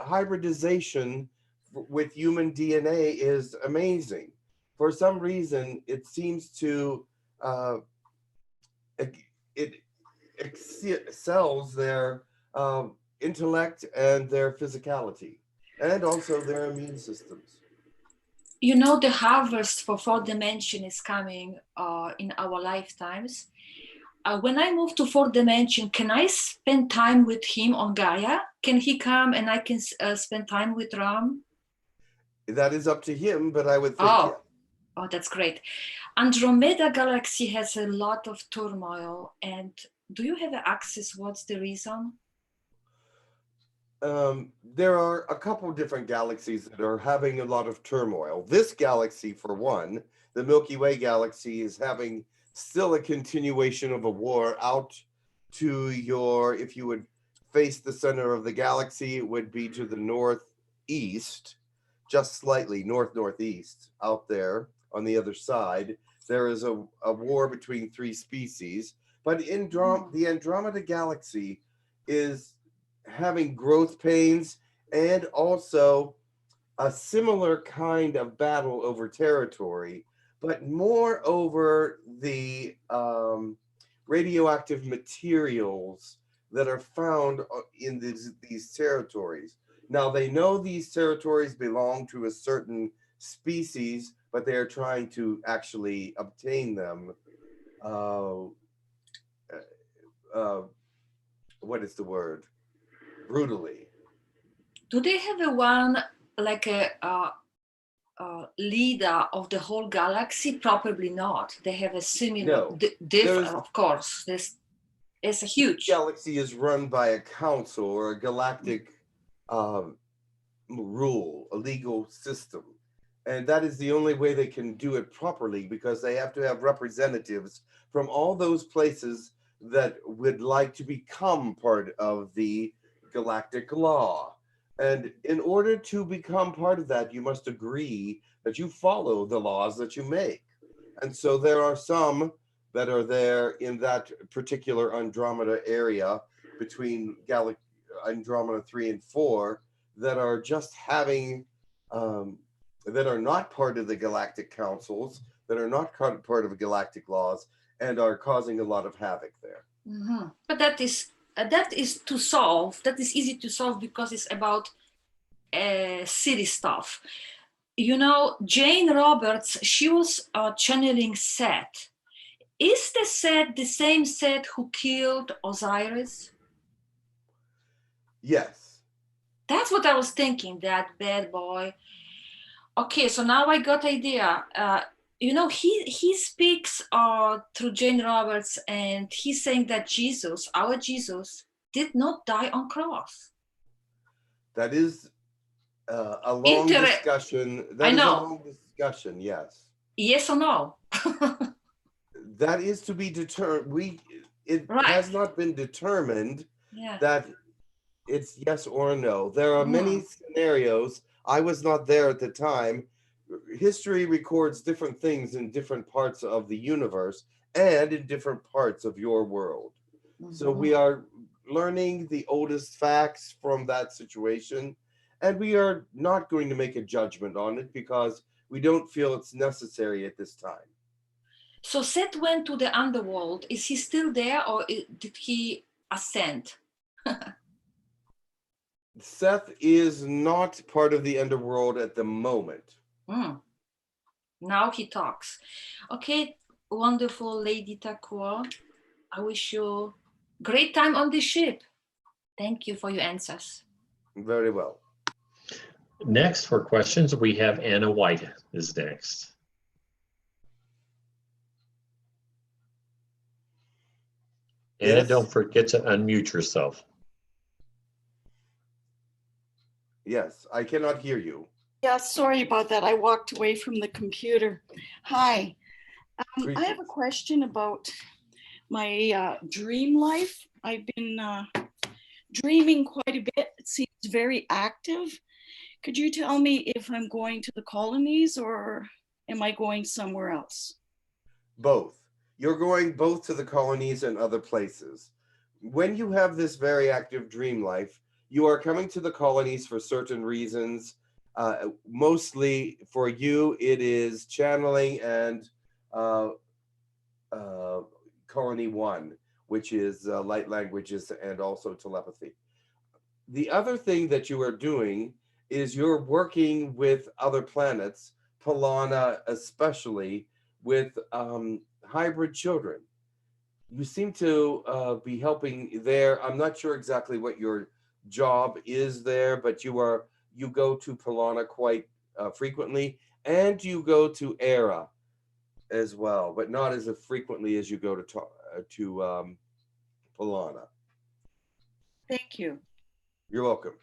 hybridization with human DNA is amazing. For some reason, it seems to it excels their intellect and their physicality, and also their immune systems. You know, the harvest for fourth dimension is coming in our lifetimes. When I move to fourth dimension, can I spend time with him on Gaia? Can he come and I can spend time with Ram? That is up to him, but I would think, yeah. Oh, that's great. Andromeda galaxy has a lot of turmoil, and do you have access? What's the reason? There are a couple different galaxies that are having a lot of turmoil. This galaxy, for one, the Milky Way galaxy, is having still a continuation of a war out to your, if you would face the center of the galaxy, it would be to the northeast, just slightly northeast out there on the other side. There is a war between three species, but the Andromeda galaxy is having growth pains and also a similar kind of battle over territory, but more over the radioactive materials that are found in these territories. Now, they know these territories belong to a certain species, but they are trying to actually obtain them. What is the word? Brutally. Do they have a one, like a leader of the whole galaxy? Probably not. They have a similar, different, of course. It's a huge. The galaxy is run by a council or a galactic rule, a legal system. And that is the only way they can do it properly, because they have to have representatives from all those places that would like to become part of the galactic law. And in order to become part of that, you must agree that you follow the laws that you make. And so there are some that are there in that particular Andromeda area between Andromeda 3 and 4 that are just having, that are not part of the galactic councils, that are not part of galactic laws, and are causing a lot of havoc there. Mm-hmm. But that is to solve. That is easy to solve because it's about city stuff. You know, Jane Roberts, she was channeling Seth. Is the Seth the same Seth who killed Osiris? Yes. That's what I was thinking, that bad boy. Okay, so now I got idea. You know, he speaks through Jane Roberts, and he's saying that Jesus, our Jesus, did not die on cross. That is a long discussion. That is a long discussion, yes. Yes or no? That is to be determined. It Right. has not been determined Yeah. that it's yes or no. There are many scenarios. I was not there at the time. History records different things in different parts of the universe and in different parts of your world. So we are learning the oldest facts from that situation, and we are not going to make a judgment on it because we don't feel it's necessary at this time. So Seth went to the underworld. Is he still there, or did he ascend? Seth is not part of the underworld at the moment. Now he talks. Okay, wonderful Lady Takua. I wish you great time on the ship. Thank you for your answers. Very well. Next for questions, we have Anna White is next. Anna, Yes. don't forget to unmute yourself. Yes, I cannot hear you. Yeah, sorry about that. I walked away from the computer. Hi. I have a question about my dream life. I've been dreaming quite a bit. It seems very active. Could you tell me if I'm going to the colonies or am I going somewhere else? Both. You're going both to the colonies and other places. When you have this very active dream life, you are coming to the colonies for certain reasons. Mostly for you, it is channeling and Colony 1, which is light languages and also telepathy. The other thing that you are doing is you're working with other planets, Polana especially, with hybrid children. You seem to be helping there. I'm not sure exactly what your job is there, but you go to Polana quite frequently, and you go to Era as well, but not as frequently as you go to Polana. Thank you. You're welcome.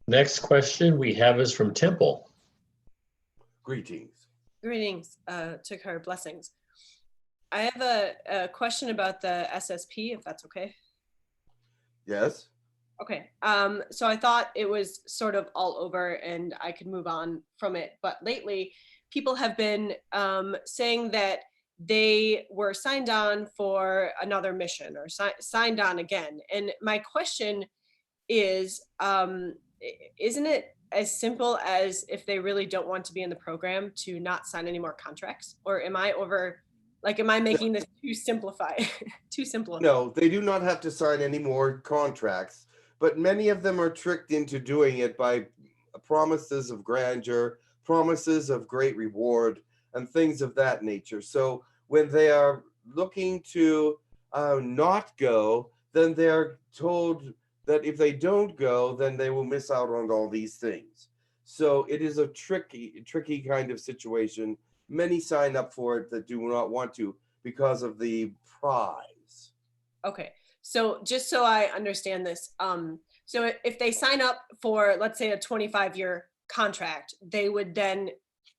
Next question we have is from Temple. Greetings. Greetings to her, blessings. I have a question about the SSP, if that's okay. Yes. Okay, so I thought it was sort of all over and I could move on from it, but lately people have been saying that they were signed on for another mission or signed on again. And my question is, isn't it as simple as if they really don't want to be in the program to not sign any more contracts? Or am I am I making this too simplified? Too simple? No, they do not have to sign any more contracts, but many of them are tricked into doing it by promises of grandeur, promises of great reward, and things of that nature. So when they are looking to not go, then they're told that if they don't go, then they will miss out on all these things. So it is a tricky kind of situation. Many sign up for it that do not want to because of the prize. Okay, so just so I understand this, so if they sign up for, let's say, a 25-year contract, they would then,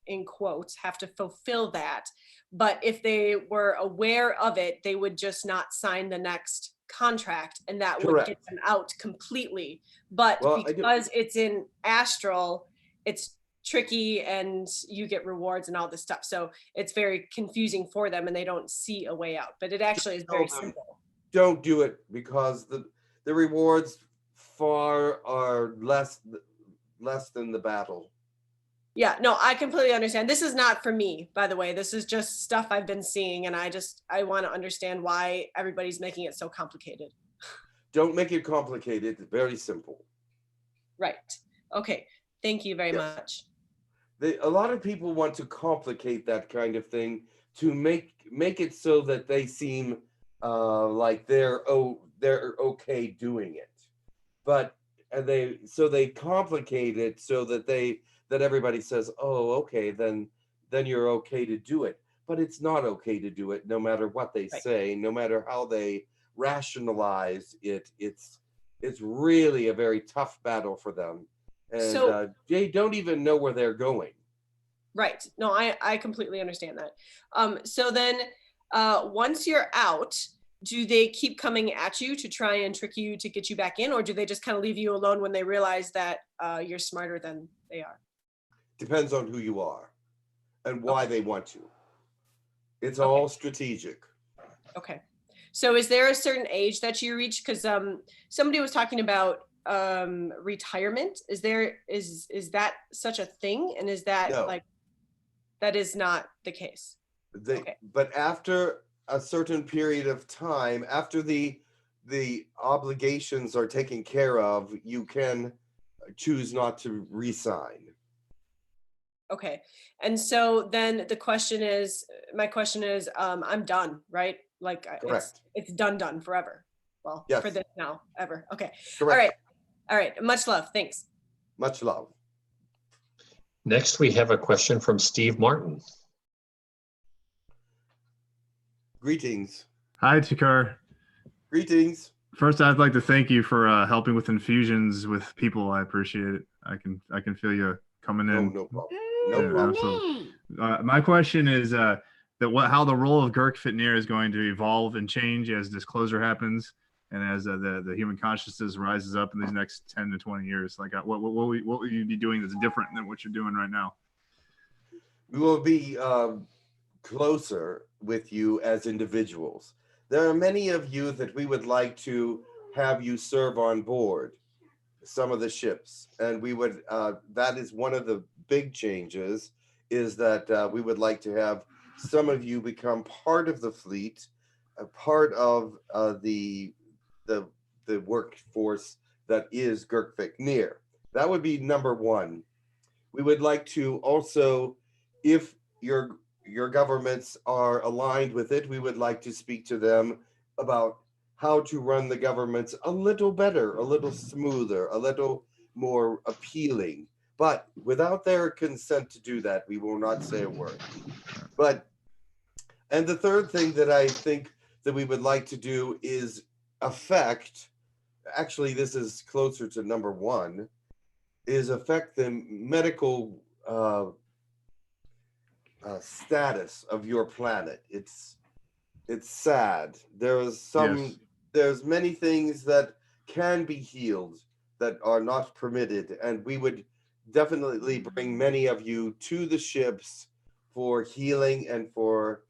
in quotes, have to fulfill that. But if they were aware of it, they would just not sign the next contract, and that would Correct. get them out completely. But Well, because it's in astral, it's tricky and you get rewards and all this stuff. So it's very confusing for them and they don't see a way out. But it actually is very simple. Don't do it because the rewards far are less than the battle. Yeah, no, I completely understand. This is not for me, by the way. This is just stuff I've been seeing, and I want to understand why everybody's making it so complicated. Don't make it complicated. It's very simple. Right. Okay. Thank you very much. A lot of people want to complicate that kind of thing to make it so that they seem like they're okay doing it, but they complicate it so that everybody says, oh, okay, then you're okay to do it. But it's not okay to do it, no matter what they say, no matter how they rationalize it. It's really a very tough battle for them, and they don't even know where they're going. Right. No, I completely understand that. So then once you're out, do they keep coming at you to try and trick you to get you back in, or do they just kind of leave you alone when they realize that you're smarter than they are? Depends on who you are and why they want you. It's all strategic. Okay. So is there a certain age that you reach? Because somebody was talking about retirement. Is that such a thing? And is that No. like, that is not the case? Okay. But after a certain period of time, after the obligations are taken care of, you can choose not to re-sign. Okay. And so then my question is, I'm done, right? Like it's done forever. Well, yes. For this now, ever. Okay. Correct. All right. Much love. Thanks. Much love. Next, we have a question from Steve Martin. Greetings. Hi, 𝗪𝗓𝗓. Greetings. First, I'd like to thank you for helping with infusions with people. I appreciate it. I can feel you coming in. Oh, no problem. No problem. Absolutely. My question is how the role of Girk Fitneer is going to evolve and change as disclosure happens and as the human consciousness rises up in these next 10 to 20 years. Like, what will you be doing that's different than what you're doing right now? We will be closer with you as individuals. There are many of you that we would like to have you serve on board some of the ships, and we would that is one of the big changes, is that we would like to have some of you become part of the fleet, a part of the workforce that is Girk Fitneer. That would be number one. We would like to also, if your governments are aligned with it, we would like to speak to them about how to run the governments a little better, a little smoother, a little more appealing. But without their consent to do that, we will not say a word. And the third thing that I think that we would like to do is affect, actually this is closer to number one, is affect the medical status of your planet. It's sad. There's many things that can be healed that are not permitted, and we would definitely bring many of you to the ships for healing and for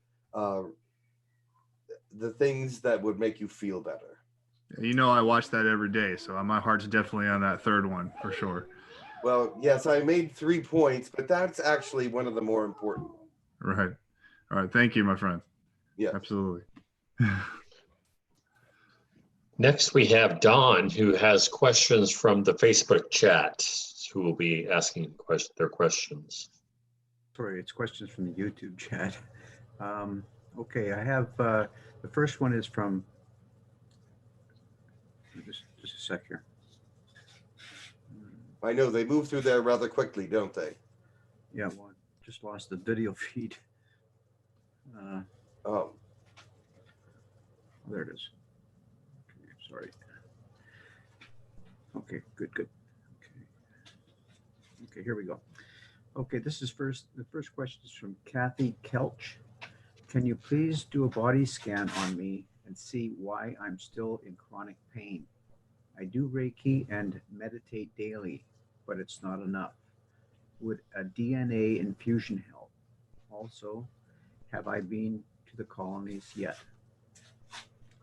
the things that would make you feel better. You know, I watch that every day, so my heart's definitely on that third one for sure. Well, yes, I made 3 points, but that's actually one of the more important ones. Right. All right. Thank you, my friend. Yeah, absolutely. Next, we have Dawn, who has questions from the Facebook chat, who will be asking their questions. Sorry, it's questions from the YouTube chat. Okay, I have the first one is from just a sec here. I know they move through there rather quickly, don't they? Yeah, well, just lost the video feed. Oh, there it is. Okay, sorry. Okay, good. Okay, here we go. Okay, the first question is from Kathy Kelch. Can you please do a body scan on me and see why I'm still in chronic pain? I do Reiki and meditate daily, but it's not enough. Would a DNA infusion help? Also, have I been to the colonies yet?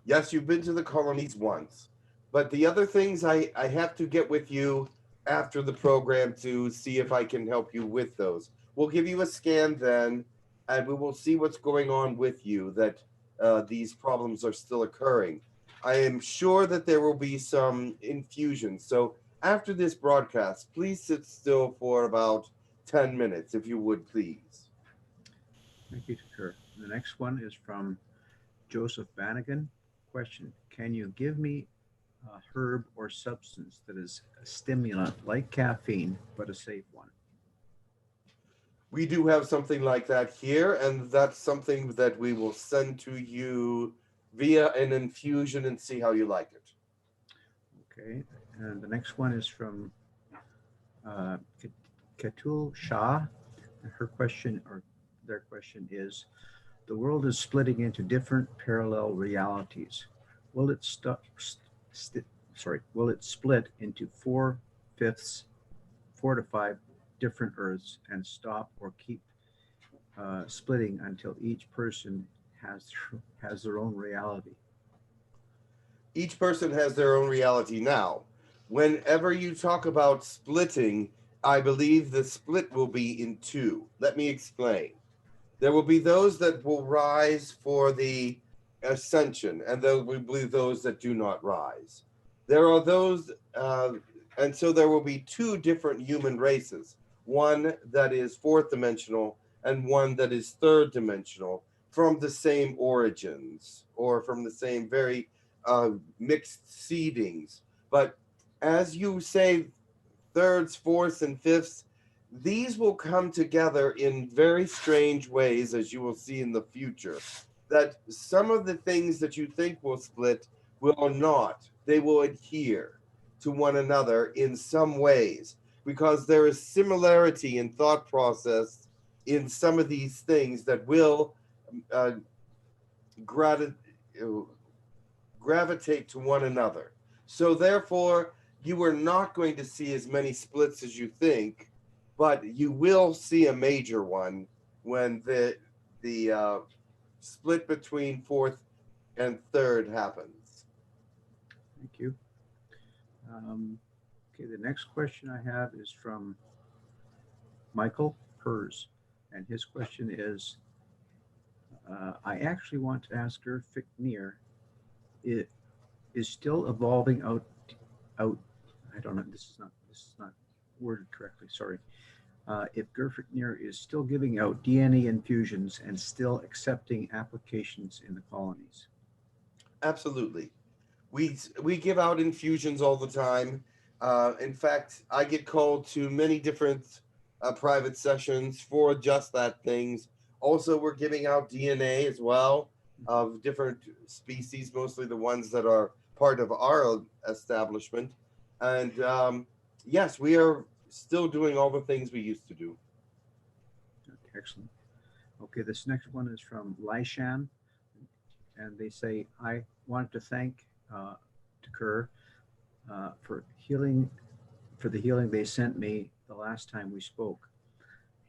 yes, you've been to the colonies once, but the other things I have to get with you after the program to see if I can help you with those. We'll give you a scan then, and we will see what's going on with you, that these problems are still occurring. I am sure that there will be some infusions. So after this broadcast, please sit still for about 10 minutes, if you would, please. Thank you, Kurt. The next one is from Joseph Bannigan. Question, can you give me a herb or substance that is a stimulant like caffeine, but a safe one? We do have something like that here, and that's something that we will send to you via an infusion and see how you like it. Okay, and the next one is from Katul Shah. Her question, or their question is, the world is splitting into different parallel realities. Will it will it split into 4/5, 4 to 5 different Earths and stop or keep splitting until each person has their own reality? Each person has their own reality now. Whenever you talk about splitting, I believe the split will be in two. Let me explain. There will be those that will rise for the ascension, and there will be those that do not rise. There are those, and so there will be two different human races, one that is fourth dimensional and one that is third dimensional, from the same origins or from the same very mixed seedings. But as you say, thirds, fourths, and fifths, these will come together in very strange ways, as you will see in the future, that some of the things that you think will split will not. They will adhere to one another in some ways, because there is similarity in thought process in some of these things that will gravitate to one another. So therefore, you are not going to see as many splits as you think, but you will see a major one when the split between fourth and third happens. Thank you. Okay, the next question I have is from Michael Pers, and his question is, I actually want to ask Girk Fitneer, it is still evolving out. I don't know. This is not worded correctly. Sorry. If Girk Fitneer is still giving out DNA infusions and still accepting applications in the colonies. Absolutely. We give out infusions all the time. In fact, I get called to many different private sessions for just that things. Also, we're giving out DNA as well of different species, mostly the ones that are part of our establishment. And yes, we are still doing all the things we used to do. Excellent. Okay, this next one is from Lyshan, and they say, I want to thank 𝗪𝗓 for the healing they sent me the last time we spoke.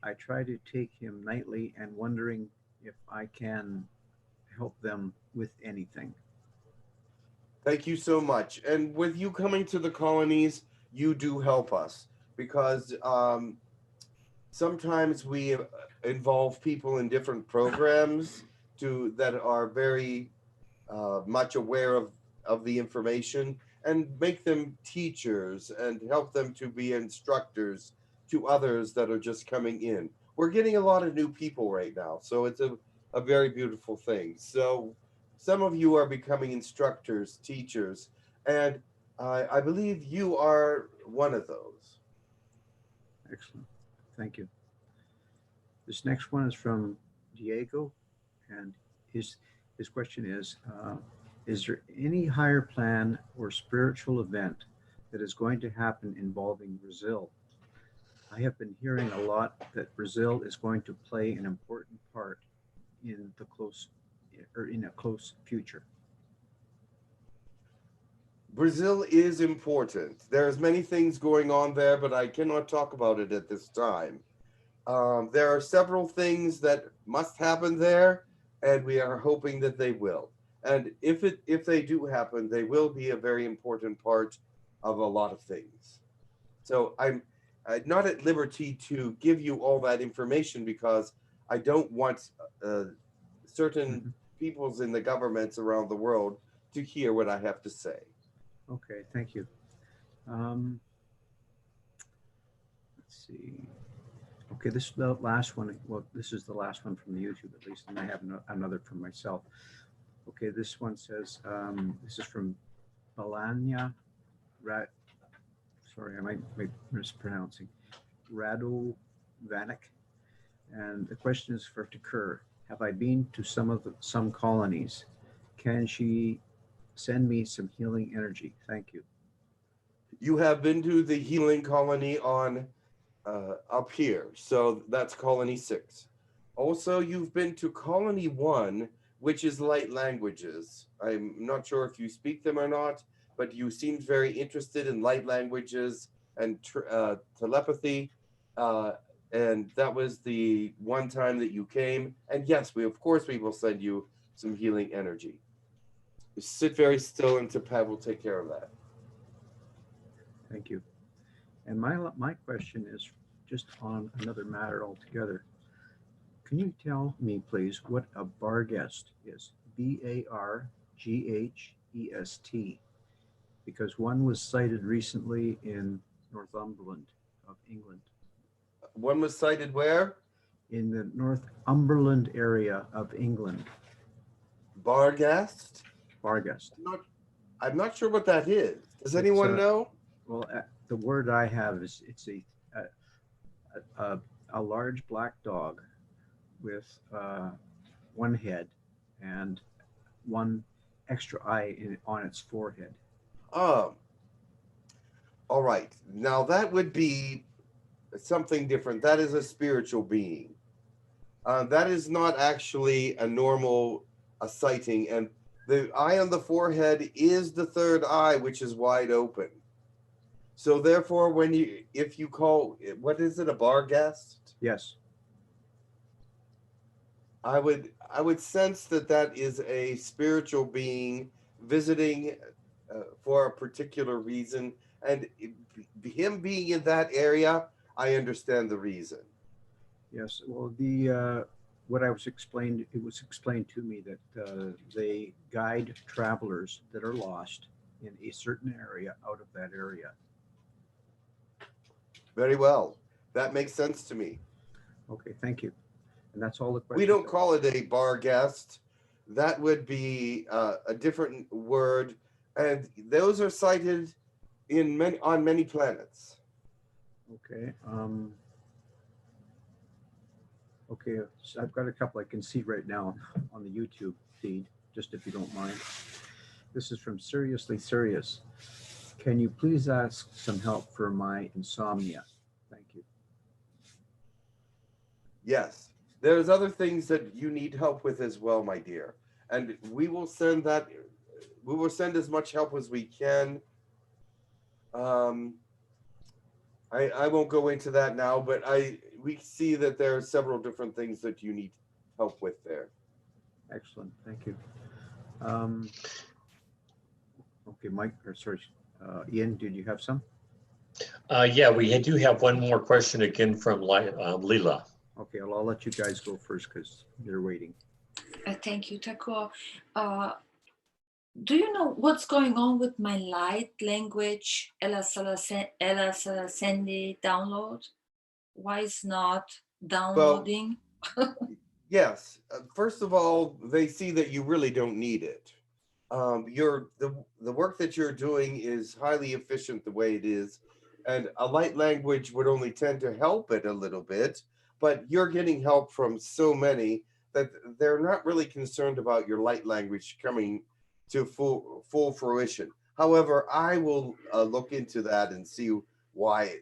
I try to take him nightly and wondering if I can help them with anything. Thank you so much. And with you coming to the colonies, you do help us, because sometimes we involve people in different programs that are very much aware of the information, and make them teachers and help them to be instructors to others that are just coming in. We're getting a lot of new people right now, so it's a very beautiful thing. So some of you are becoming instructors, teachers, and I believe you are one of those. Excellent. Thank you. This next one is from Diego, and his question is there any higher plan or spiritual event that is going to happen involving Brazil? I have been hearing a lot that Brazil is going to play an important part in a close future. Brazil is important. There's many things going on there, but I cannot talk about it at this time. There are several things that must happen there, and we are hoping that they will. And if they do happen, they will be a very important part of a lot of things. So I'm not at liberty to give you all that information, because I don't want certain peoples in the governments around the world to hear what I have to say. Okay, thank you. Let's see. Okay, this is the last one. Well, this is the last one from the YouTube, at least, and I have another from myself. Okay, this one says, this is from Balanya sorry, I might be mispronouncing, Radovanik. And the question is for 𝗪𝗓. Have I been to some colonies? Can she send me some healing energy? Thank you. You have been to the healing colony on up here. So that's colony 6. Also, you've been to colony 1, which is light languages. I'm not sure if you speak them or not, but you seemed very interested in light languages and telepathy. And that was the one time that you came. And yes, of course we will send you some healing energy. Sit very still and Tepat will take care of that. Thank you. And my question is just on another matter altogether. Can you tell me, please, what a barghest is? BARGHEST. Because one was sighted recently in Northumberland of England. One was sighted where? In the Northumberland area of England. Barghest? Barghest. I'm not sure what that is. Does anyone know? Well, the word I have is it's a large black dog with one head and one extra eye on its forehead. All right. Now that would be something different. That is a spiritual being. That is not actually a normal sighting. And the eye on the forehead is the third eye, which is wide open. So therefore, if you call, what is it, a barghest? Yes. I would sense that is a spiritual being visiting for a particular reason, and him being in that area, I understand the reason. Yes. Well, what it was explained to me that they guide travelers that are lost in a certain area out of that area. Very well. That makes sense to me. Okay, thank you. And that's all the questions. We don't call it a barghest. That would be a different word. And those are sighted on many planets. Okay. Okay, so I've got a couple I can see right now on the YouTube feed, just if you don't mind. This is from Seriously Serious. Can you please ask some help for my insomnia? Thank you. Yes, there's other things that you need help with as well, my dear. And we will send that. We will send as much help as we can. I won't go into that now, but we see that there are several different things that you need help with there. Excellent, thank you. Okay, Mike, or sorry, Ian, did you have some? Yeah, we do have one more question again from Leela. Okay, I'll let you guys go first because you're waiting. Thank you, Taco. Do you know what's going on with my light language 𝗪𝗪𝗪𝗪 download? Why is not downloading? Well, yes. First of all, they see that you really don't need it. The work that you're doing is highly efficient the way it is, and a light language would only tend to help it a little bit. But you're getting help from so many that they're not really concerned about your light language coming to full fruition. However, I will look into that and see what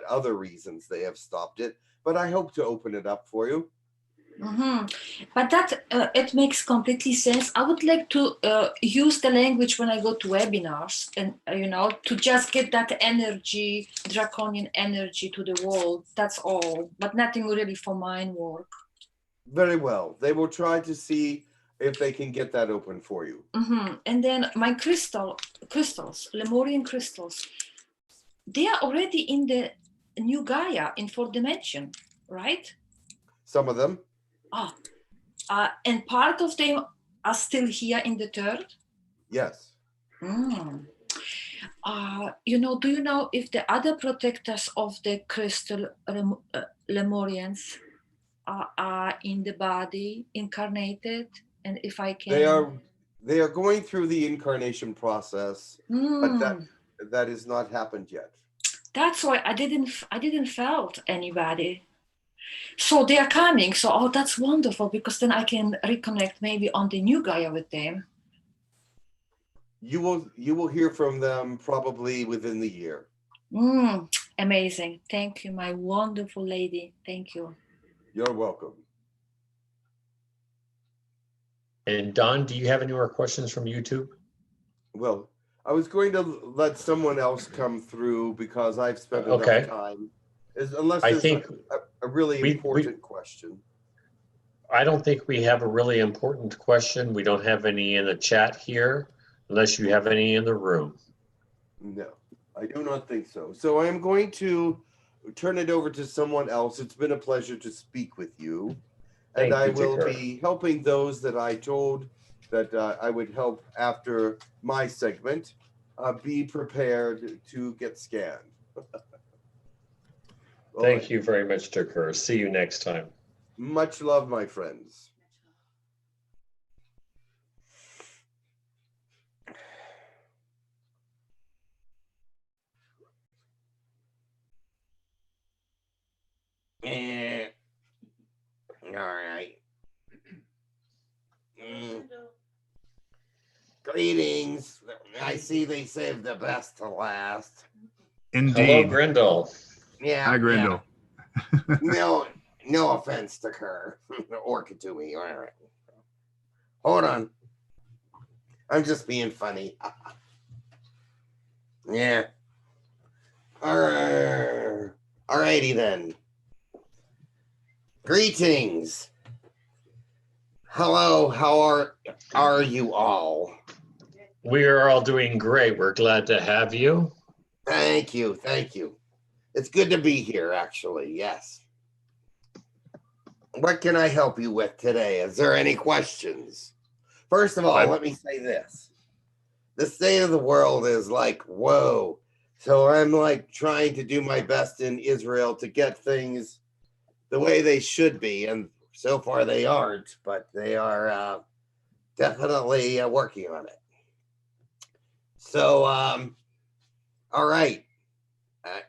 other reasons they have stopped it. But I hope to open it up for you. Mm-hmm. But that it makes completely sense. I would like to use the language when I go to webinars, and to just get that energy, draconian energy to the world. That's all, but nothing really for mind work. Very well. They will try to see if they can get that open for you. Mm-hmm. And then my crystals, Lemurian crystals, they are already in the new Gaia in 4th dimension, right? Some of them. And part of them are still here in the 3rd? Yes. Do you know if the other protectors of the crystal Lemurians are in the body, incarnated? And if I can... They are going through the incarnation process, but that has not happened yet. That's why I didn't felt anybody. So they are coming. So that's wonderful, because then I can reconnect maybe on the new Gaia with them. You will hear from them probably within the year. Amazing. Thank you, my wonderful lady. Thank you. You're welcome. And Don, do you have any more questions from YouTube? Well, I was going to let someone else come through because I've spent enough Okay. time. Unless I there's think a really important question. I don't think we have a really important question. We don't have any in the chat here, unless you have any in the room. No, I do not think so. So I am going to turn it over to someone else. It's been a pleasure to speak with you. And Thank I you, will Girk. be helping those that I told that I would help after my segment. Be prepared to get scanned. Thank you very much, Girk. See you next time. Much love, my friends. All right. Greetings. I see they saved the best to last. Indeed. Hello, Grindel. Yeah. Hi, Grindel. Yeah. No offense to her or Katumi. All right. Hold on. I'm just being funny. Yeah. All righty then. Greetings. Hello. How are you all? We are all doing great. We're glad to have you. Thank you. Thank you. It's good to be here, actually. Yes. What can I help you with today? Is there any questions? First of all, let me say this. The state of the world is like, whoa. So I'm like trying to do my best in Israel to get things the way they should be. And so far they aren't, but they are definitely working on it. So, all right.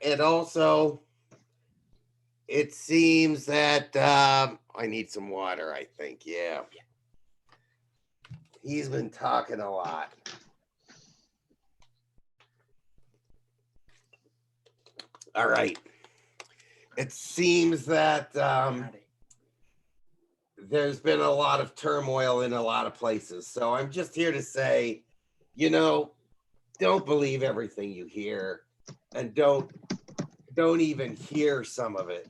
And also, it seems that I need some water, I think. Yeah. He's been talking a lot. All right. It seems that there's been a lot of turmoil in a lot of places. So I'm just here to say, don't believe everything you hear, and don't even hear some of it.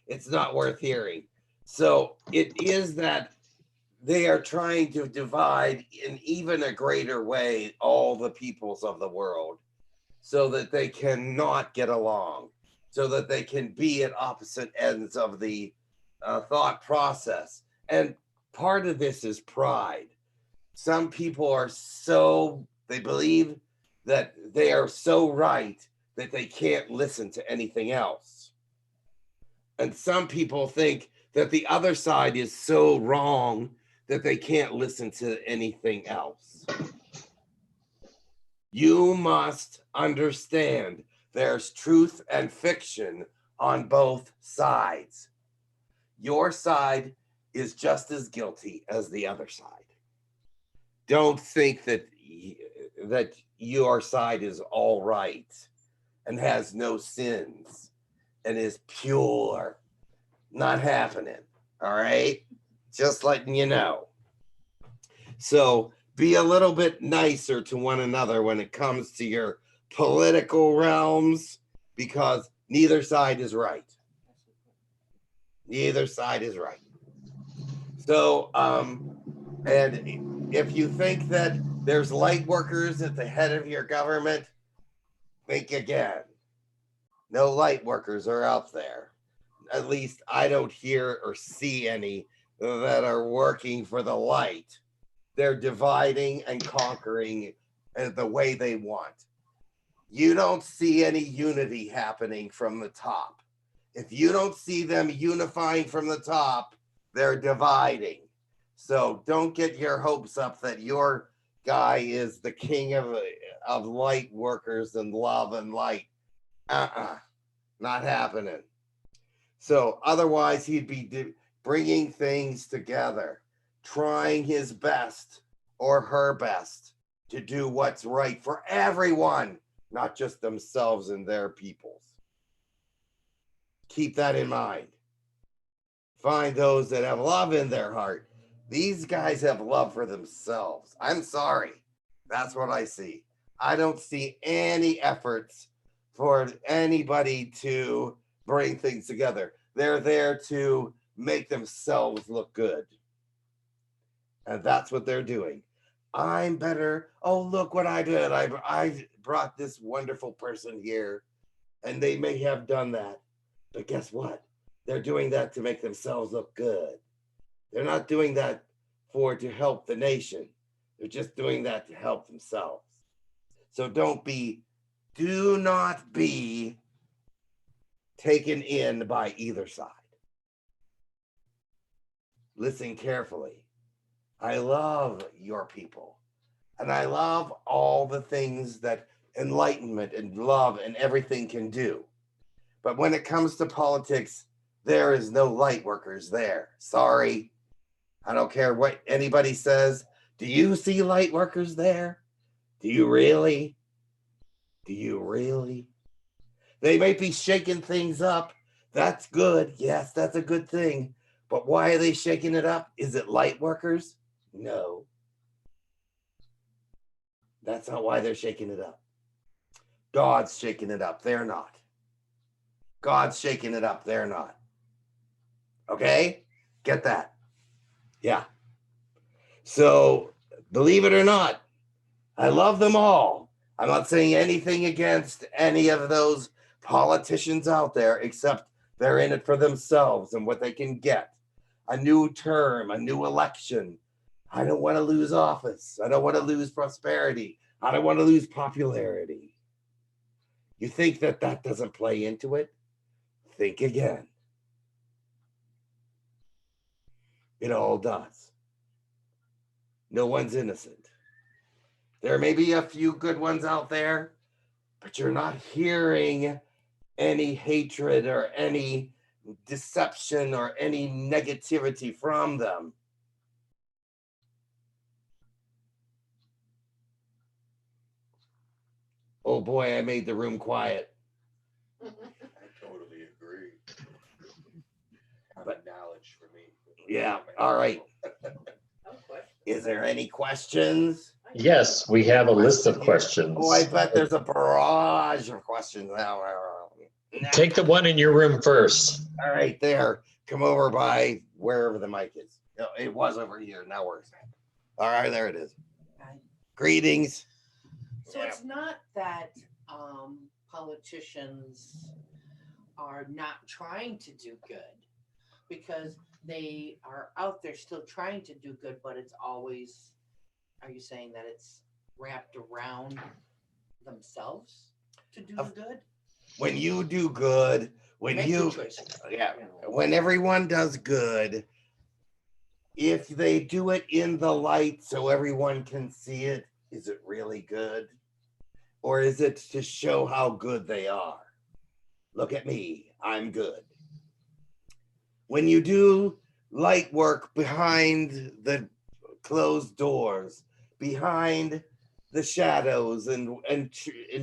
It's not worth hearing. So it is that they are trying to divide in even a greater way all the peoples of the world so that they cannot get along, so that they can be at opposite ends of the thought process. And part of this is pride. Some people are they believe that they are so right that they can't listen to anything else. And some people think that the other side is so wrong that they can't listen to anything else. You must understand there's truth and fiction on both sides. Your side is just as guilty as the other side. Don't think that your side is all right and has no sins and is pure. Not happening. All right? Just letting you know. So be a little bit nicer to one another when it comes to your political realms, because neither side is right. Neither side is right. So, and if you think that there's light workers at the head of your government, think again. No light workers are up there. At least I don't hear or see any that are working for the light. They're dividing and conquering the way they want. You don't see any unity happening from the top. If you don't see them unifying from the top, they're dividing. So don't get your hopes up that your guy is the king of light workers and love and light. Not happening. So otherwise he'd be bringing things together, trying his best or her best to do what's right for everyone, not just themselves and their peoples. Keep that in mind. Find those that have love in their heart. These guys have love for themselves. I'm sorry. That's what I see. I don't see any efforts for anybody to bring things together. They're there to make themselves look good. And that's what they're doing. I'm better. Oh, look what I did. I brought this wonderful person here. And they may have done that. But guess what? They're doing that to make themselves look good. They're not doing that to help the nation. They're just doing that to help themselves. So do not be taken in by either side. Listen carefully. I love your people. And I love all the things that enlightenment and love and everything can do. But when it comes to politics, there is no light workers there. Sorry. I don't care what anybody says. Do you see light workers there? Do you really? Do you really? They might be shaking things up. That's good. Yes, that's a good thing. But why are they shaking it up? Is it light workers? No. That's not why they're shaking it up. God's shaking it up. They're not. God's shaking it up. They're not. Okay? Get that? Yeah. So, believe it or not, I love them all. I'm not saying anything against any of those politicians out there, except they're in it for themselves and what they can get. A new term, a new election. I don't want to lose office. I don't want to lose prosperity. I don't want to lose popularity. You think that doesn't play into it? Think again. It all does. No one's innocent. There may be a few good ones out there, but you're not hearing any hatred or any deception or any negativity from them. Oh boy, I made the room quiet. I totally agree. But knowledge for me. Yeah, all right. Is there any questions? Yes, we have a list of questions. Oh, I bet there's a barrage of questions now. Take the one in your room first. All right, there. Come over by wherever the mic is. No, it was over here. Now where's that? All right, there it is. Greetings. So it's not that politicians are not trying to do good, because they are out there still trying to do good, but it's always, are you saying that it's wrapped around themselves to do the good? When you do good, when when everyone does good, if they do it in the light so everyone can see it, is it really good? Or is it to show how good they are? Look at me, I'm good. When you do light work behind the closed doors, behind the shadows, and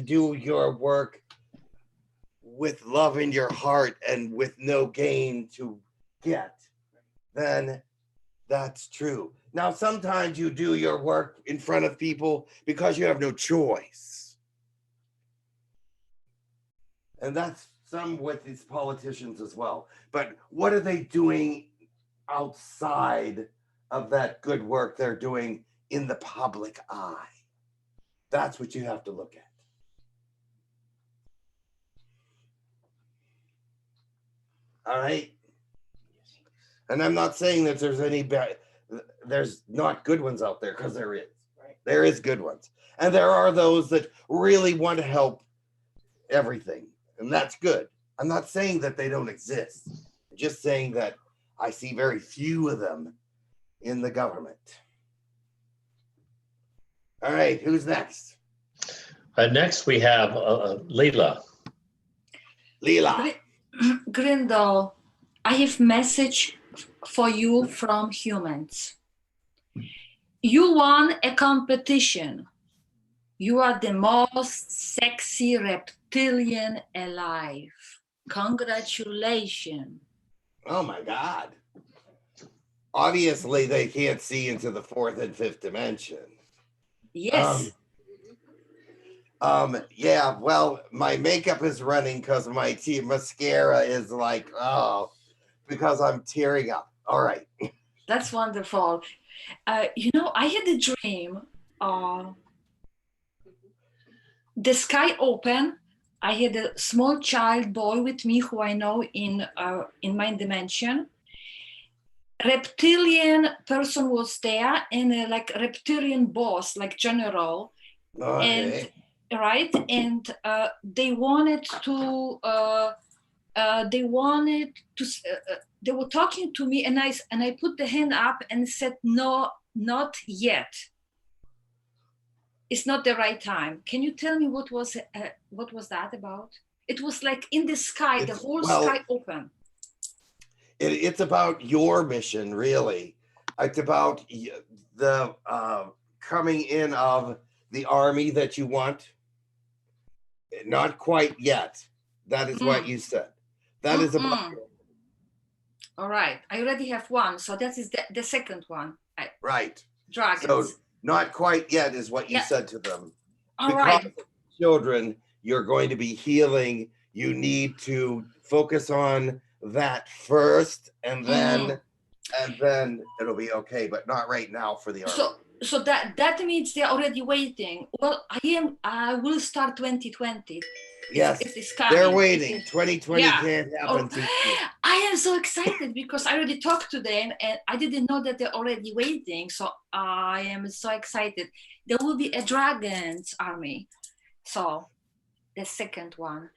do your work with love in your heart and with no gain to get, then that's true. Now, sometimes you do your work in front of people because you have no choice. And that's some with these politicians as well. But what are they doing outside of that good work they're doing in the public eye? That's what you have to look at. All right. And I'm not saying that there's any bad, there's not good ones out there, because there is. Right. There is good ones. And there are those that really want to help everything. And that's good. I'm not saying that they don't exist. I'm just saying that I see very few of them in the government. All right, who's next? Next we have Leela. Leela. Grindel, I have message for you from humans. You won a competition. You are the most sexy reptilian alive. Congratulations. Oh my God. Obviously, they can't see into the fourth and fifth dimension. Yes. Yeah, well, my makeup is running because my mascara is like, oh, because I'm tearing up. All right. That's wonderful. You know, I had a dream. The sky open. I had a small child boy with me who I know in my dimension. Reptilian person was there, and like reptilian boss, like general, Okay. and right, and they wanted to. They were talking to me, and I put the hand up and said, no, not yet. It's not the right time. Can you tell me what was that about? It was like in the sky, the whole sky open. It's about your mission, really. It's about the coming in of the army that you want. Not quite yet. That is what you said. That is about. All right. I already have one. So that is the second one. Right. Dragons. So not quite yet is what you said to them. All because right. of children, you're going to be healing. You need to focus on that first, and then it'll be okay, but not right now for the army. So that means they're already waiting. Well, I will start 2020. Yes, it's coming. They're waiting. 2020 can't happen too soon. I am so excited because I already talked to them and I didn't know that they're already waiting. So I am so excited. There will be a dragons army. So the second one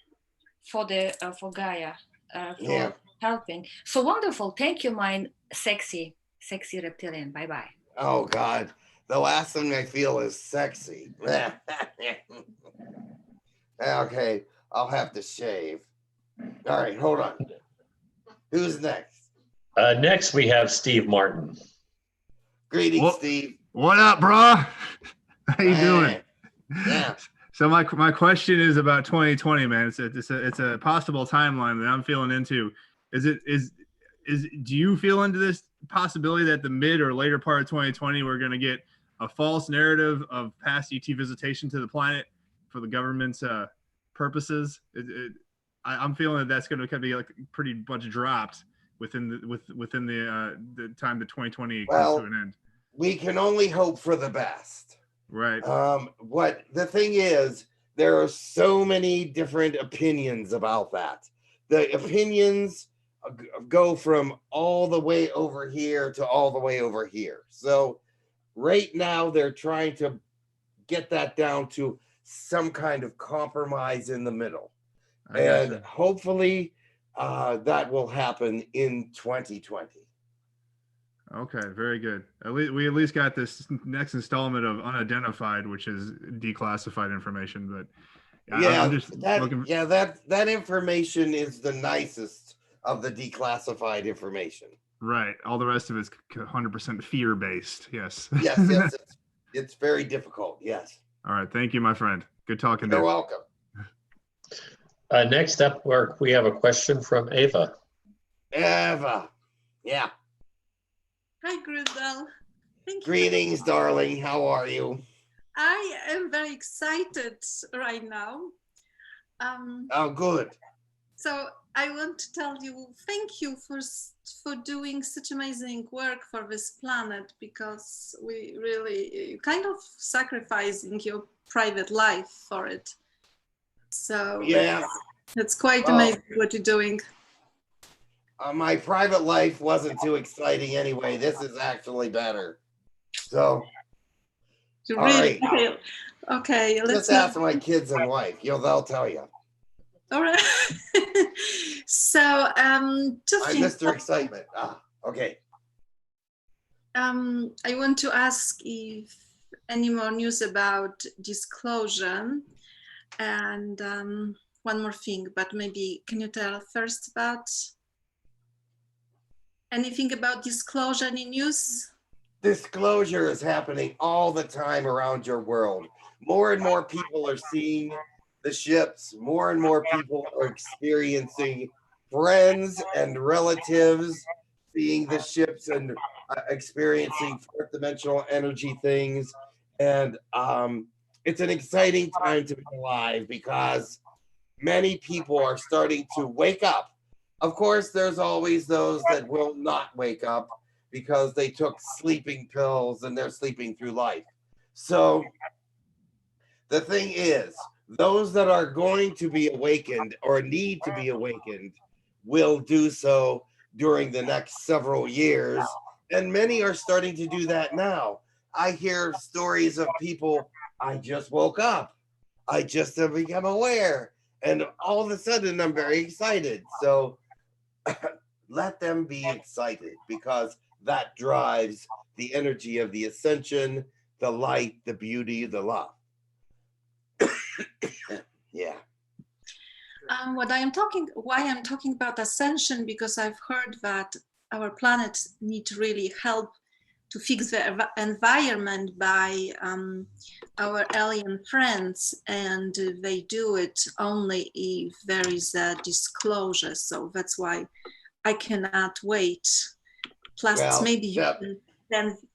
for Gaia, for helping. So wonderful. Thank you, my sexy reptilian. Bye-bye. Oh God. The last thing I feel is sexy. Okay, I'll have to shave. All right, hold on. Who's next? Next, we have Steve Martin. Greetings, Steve. What up, bro? How you doing? Yeah. So my question is about 2020, man. It's a possible timeline that I'm feeling into. Do you feel into this possibility that the mid or later part of 2020 we're going to get a false narrative of past ET visitation to the planet for the government's purposes? I'm feeling that's going to be like pretty much dropped within the time that 2020 comes to an end. We can only hope for the best. Right. What the thing is, there are so many different opinions about that. The opinions go from all the way over here to all the way over here. So right now they're trying to get that down to some kind of compromise in the middle. And hopefully that will happen in 2020. Okay, very good. We at least got this next installment of unidentified, which is declassified information. But I'm just looking. Yeah, that information is the nicest of the declassified information. Right. All the rest of it's 100% fear based. Yes. Yes. It's very difficult. Yes. All right. Thank you, my friend. Good talking to you. You're welcome. Next up, we have a question from Ava. Ava. Yeah. Hi, Grindel. Thank you. Greetings, darling. How are you? I am very excited right now. Oh, good. So I want to tell you, thank you for doing such amazing work for this planet, because we really kind of sacrificing your private life for it. So yeah, it's quite amazing what you're doing. My private life wasn't too exciting anyway. This is actually better. So, All right. Okay. Let's ask my kids and wife. They'll tell you. All right. So, just I'm Mr. Excitement. Okay. I want to ask if any more news about disclosure, and one more thing, but maybe can you tell first about anything about disclosure, any news? Disclosure is happening all the time around your world. more and more people are seeing the ships. More and more people are experiencing friends and relatives seeing the ships and experiencing fourth dimensional energy things. And it's an exciting time to be alive because many people are starting to wake up. Of course, there's always those that will not wake up because they took sleeping pills and they're sleeping through life. So the thing is, those that are going to be awakened or need to be awakened will do so during the next several years. And many are starting to do that now. I hear stories of people, I just woke up. I just have become aware. And all of a sudden, I'm very excited. So let them be excited because that drives the energy of the ascension, the light, the beauty, the love. Yeah. Why I'm talking about ascension, because I've heard that our planet needs really help to fix the environment by our alien friends, and they do it only if there is a disclosure. So that's why I cannot wait. Plus, maybe you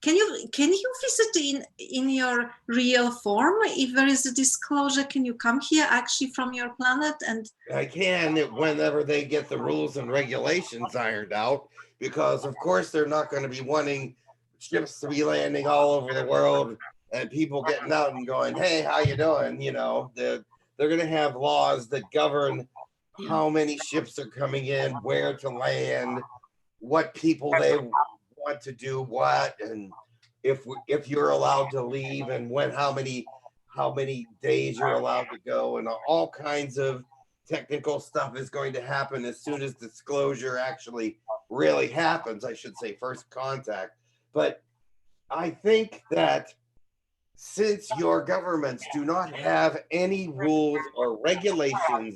can you visit in your real form if there is a disclosure? Can you come here actually from your planet? And I can whenever they get the rules and regulations ironed out, because of course they're not going to be wanting ships to be landing all over the world and people getting out and going, hey, how you doing? You know, they're going to have laws that govern how many ships are coming in, where to land, what people they want to do what, and if you're allowed to leave, and how many days you're allowed to go, and all kinds of technical stuff is going to happen as soon as disclosure actually really happens. I should say first contact. But I think that since your governments do not have any rules or regulations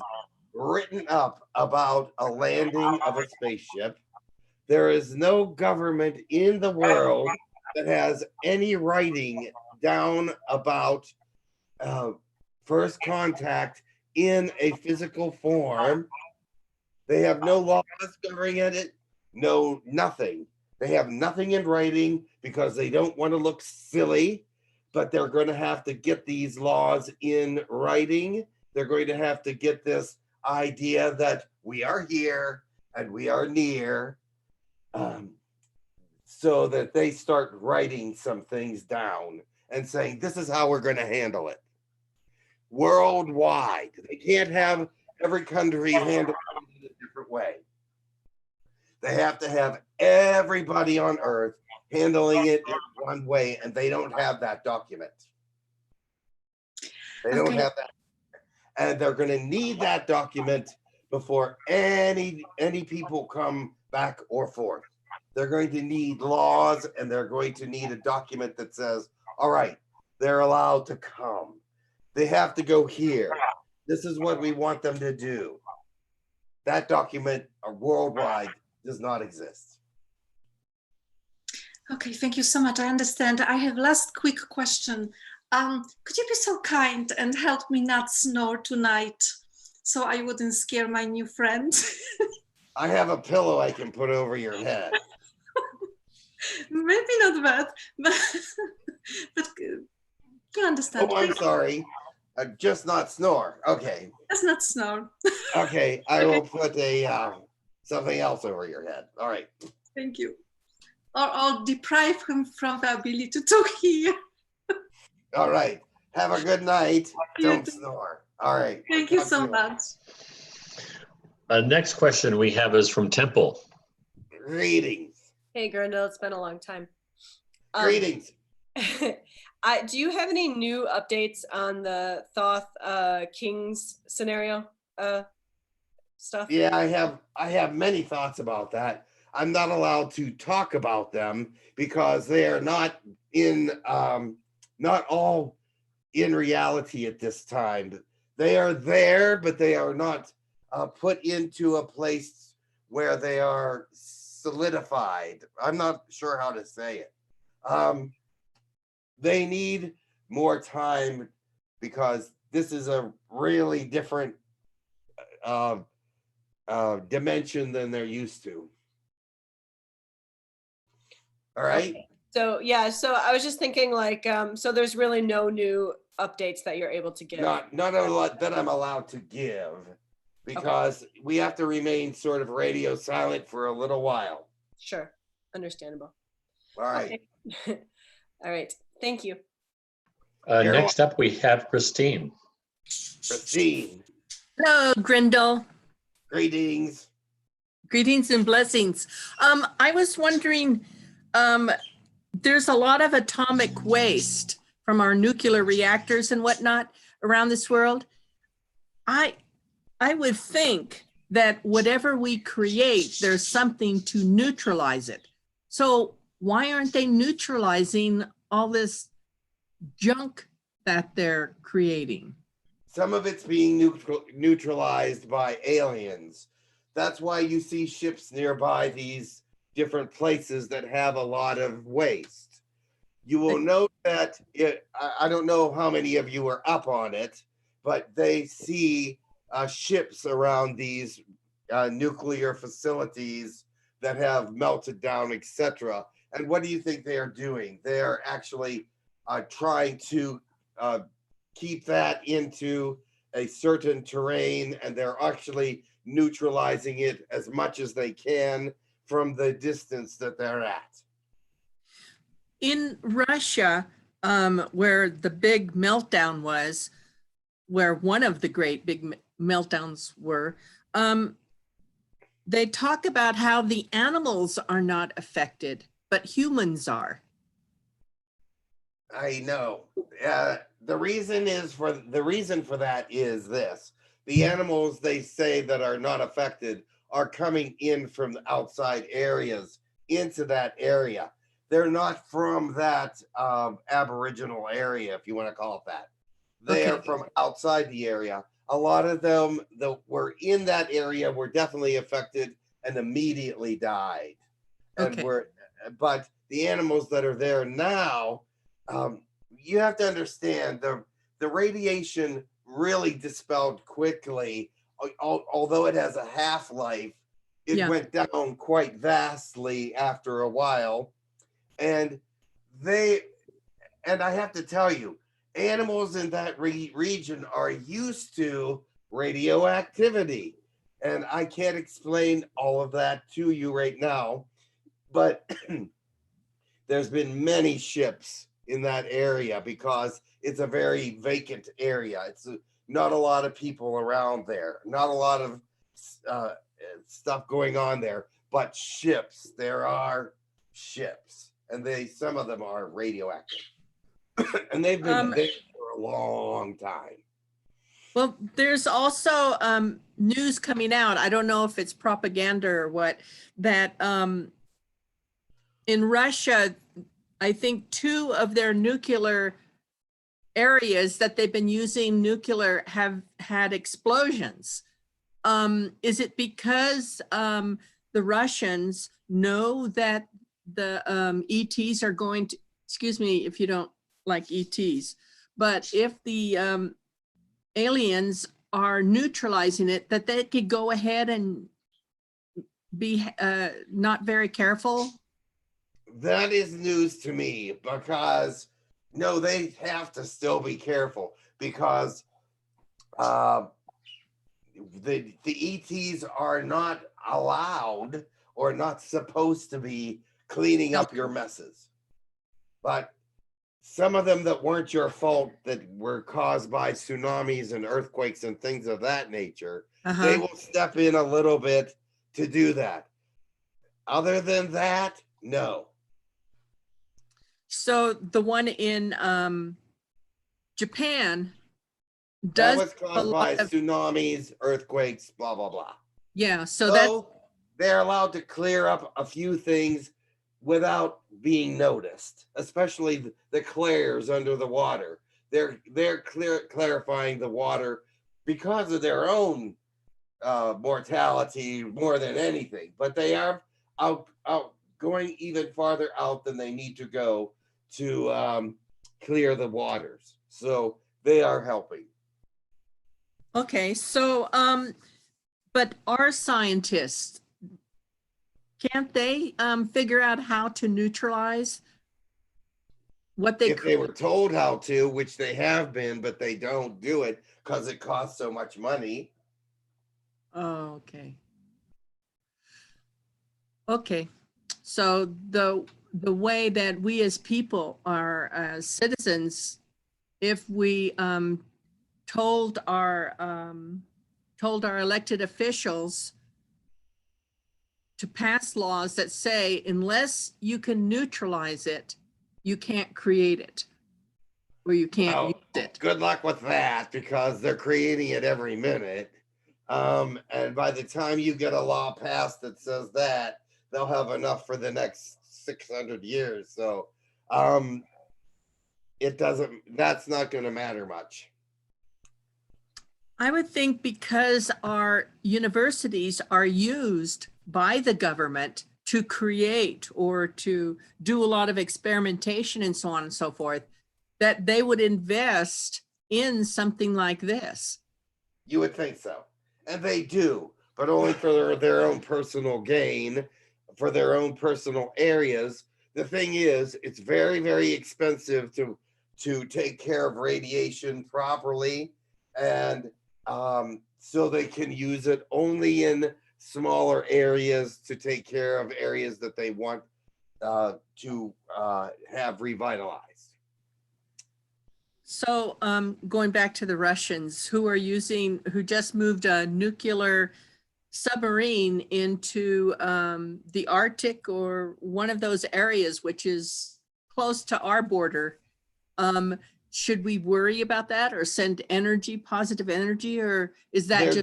written up about a landing of a spaceship, there is no government in the world that has any writing down about first contact in a physical form. They have no laws governing it, no nothing. They have nothing in writing because they don't want to look silly, but they're going to have to get these laws in writing. They're going to have to get this idea that we are here and we are near, so that they start writing some things down and saying, this is how we're going to handle it worldwide. They can't have every country handle it in a different way. They have to have everybody on Earth handling it in one way, and they don't have that document. They don't have that. And they're going to need that document before any people come back or forth. They're going to need laws, and they're going to need a document that says, all right, they're allowed to come. They have to go here. This is what we want them to do. That document worldwide does not exist. okay, thank you so much. I understand. I have last quick question. Could you be so kind and help me not snore tonight so I wouldn't scare my new friend? I have a pillow I can put over your head. Maybe not that, but you understand. Oh, I'm sorry. Just not snore. Okay. Just not snore. Okay, I will put a something else over your head. All right. Thank you. Or deprive him from the ability to talk here. All right. Have a good night. Don't snore. All right. Thank you so much. Next question we have is from Temple. Greetings. Hey, Grendel, it's been a long time. Greetings. Do you have any new updates on the Thoth Kings scenario stuff? Yeah, I have many thoughts about that. I'm not allowed to talk about them because they are not all in reality at this time. They are there, but they are not put into a place where they are solidified. I'm not sure how to say it. They need more time because this is a really different dimension than they're used to. All right. Okay. So yeah, so I was just thinking like, so there's really no new updates that you're able to give. Not a lot that I'm allowed to give, because we have to remain sort of radio silent for a little while. Sure, understandable. All right. Okay. All right, thank you. Next up, we have Christine. Christine. Hello, Grindel. Greetings. Greetings and blessings. I was wondering, there's a lot of atomic waste from our nuclear reactors and whatnot around this world. I would think that whatever we create, there's something to neutralize it. So why aren't they neutralizing all this junk that they're creating? Some of it's being neutralized by aliens. That's why you see ships nearby these different places that have a lot of waste. You will note that I don't know how many of you are up on it, but they see ships around these nuclear facilities that have melted down, etc. And what do you think they are doing? They are actually trying to keep that into a certain terrain, and they're actually neutralizing it as much as they can from the distance that they're at. In Russia, where the big meltdown was, where one of the great big meltdowns were, they talk about how the animals are not affected, but humans are. I know. The reason for that is this: the animals they say that are not affected are coming in from the outside areas into that area. They're not from that aboriginal area, if you want to call it that. They are from outside the area. A lot of them that were in that area were definitely affected and immediately died. But the animals that are there now, you have to understand the radiation really dispelled quickly. Although it has a half-life, it went down quite vastly after a while. And I have to tell you, animals in that region are used to radioactivity. And I can't explain all of that to you right now, but there's been many ships in that area because it's a very vacant area. It's not a lot of people around there, not a lot of stuff going on there, but ships. There are ships, and some of them are radioactive. And they've been there for a long time. Well, there's also news coming out. I don't know if it's propaganda or what, that in Russia, I think 2 of their nuclear areas that they've been using nuclear have had explosions. Is it because the Russians know that the ETs are going to, excuse me if you don't like ETs, but if the aliens are neutralizing it, that they could go ahead and be not very careful? That is news to me, because no, they have to still be careful, because the ETs are not allowed or not supposed to be cleaning up your messes. But some of them that weren't your fault, that were caused by tsunamis and earthquakes and things of that nature, they will step in a little bit to do that. Other than that, no. So the one in Japan that was caused by tsunamis, earthquakes, blah, blah, blah. Yeah, so they're allowed to clear up a few things without being noticed, especially the clairs under the water. They're clarifying the water because of their own mortality more than anything, but they are out going even farther out than they need to go to clear the waters. So they are helping. Okay, so, but our scientists, can't they figure out how to neutralize what they If they were told how to, which they have been, but they don't do it because it costs so much money. Oh, okay. Okay, so the way that we as people are citizens, if we told our elected officials to pass laws that say unless you can neutralize it, you can't create it, or you can't use it. Good luck with that, because they're creating it every minute. And by the time you get a law passed that says that, they'll have enough for the next 600 years. So that's not going to matter much. I would think because our universities are used by the government to create or to do a lot of experimentation and so on and so forth, that they would invest in something like this. You would think so. And they do, but only for their own personal gain, for their own personal areas. The thing is, it's very, very expensive to take care of radiation properly. And so they can use it only in smaller areas to take care of areas that they want to have revitalized. So going back to the Russians who just moved a nuclear submarine into the Arctic or one of those areas, which is close to our border. Should we worry about that or send energy, positive energy, or is that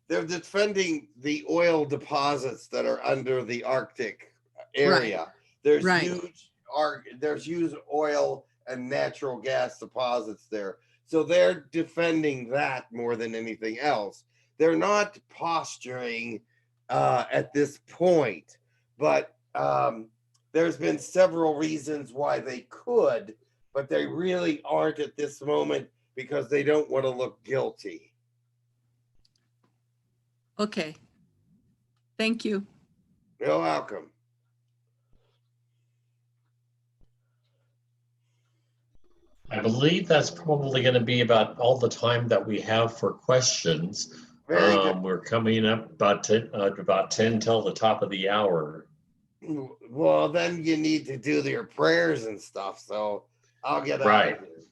They're defending the oil deposits that are under the Arctic area. Right. There's huge oil and natural gas deposits there. So they're defending that more than anything else. They're not posturing at this point, but there's been several reasons why they could, but they really aren't at this moment because they don't want to look guilty. Okay. Thank you. You're welcome. I believe that's probably going to be about all the time that we have for questions. Very good. We're coming up about 10 till the top of the hour. Well, then you need to do your prayers and stuff. So I'll get out Right. of here.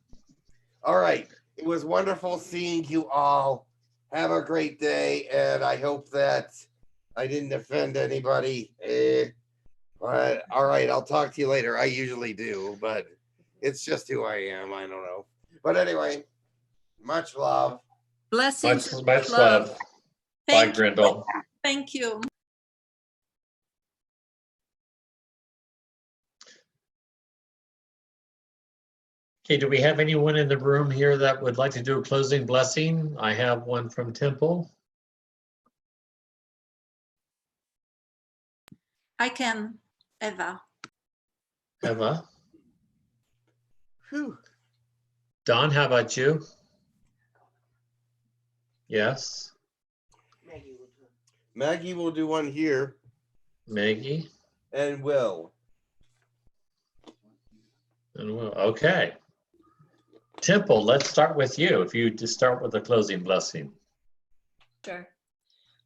All right. It was wonderful seeing you all. Have a great day. And I hope that I didn't offend anybody. But all right. I'll talk to you later. I usually do, but it's just who I am. I don't know. But anyway, much love. Blessings. Much love. Bye, Grindel. Thank you. Okay, do we have anyone in the room here that would like to do a closing blessing? I have one from Temple. I can, Eva. Eva. Whew. Don, how about you? Yes. Maggie will do one here. Maggie. And Will. And Will. Okay. Temple, let's start with you. If you just start with a closing blessing. Sure.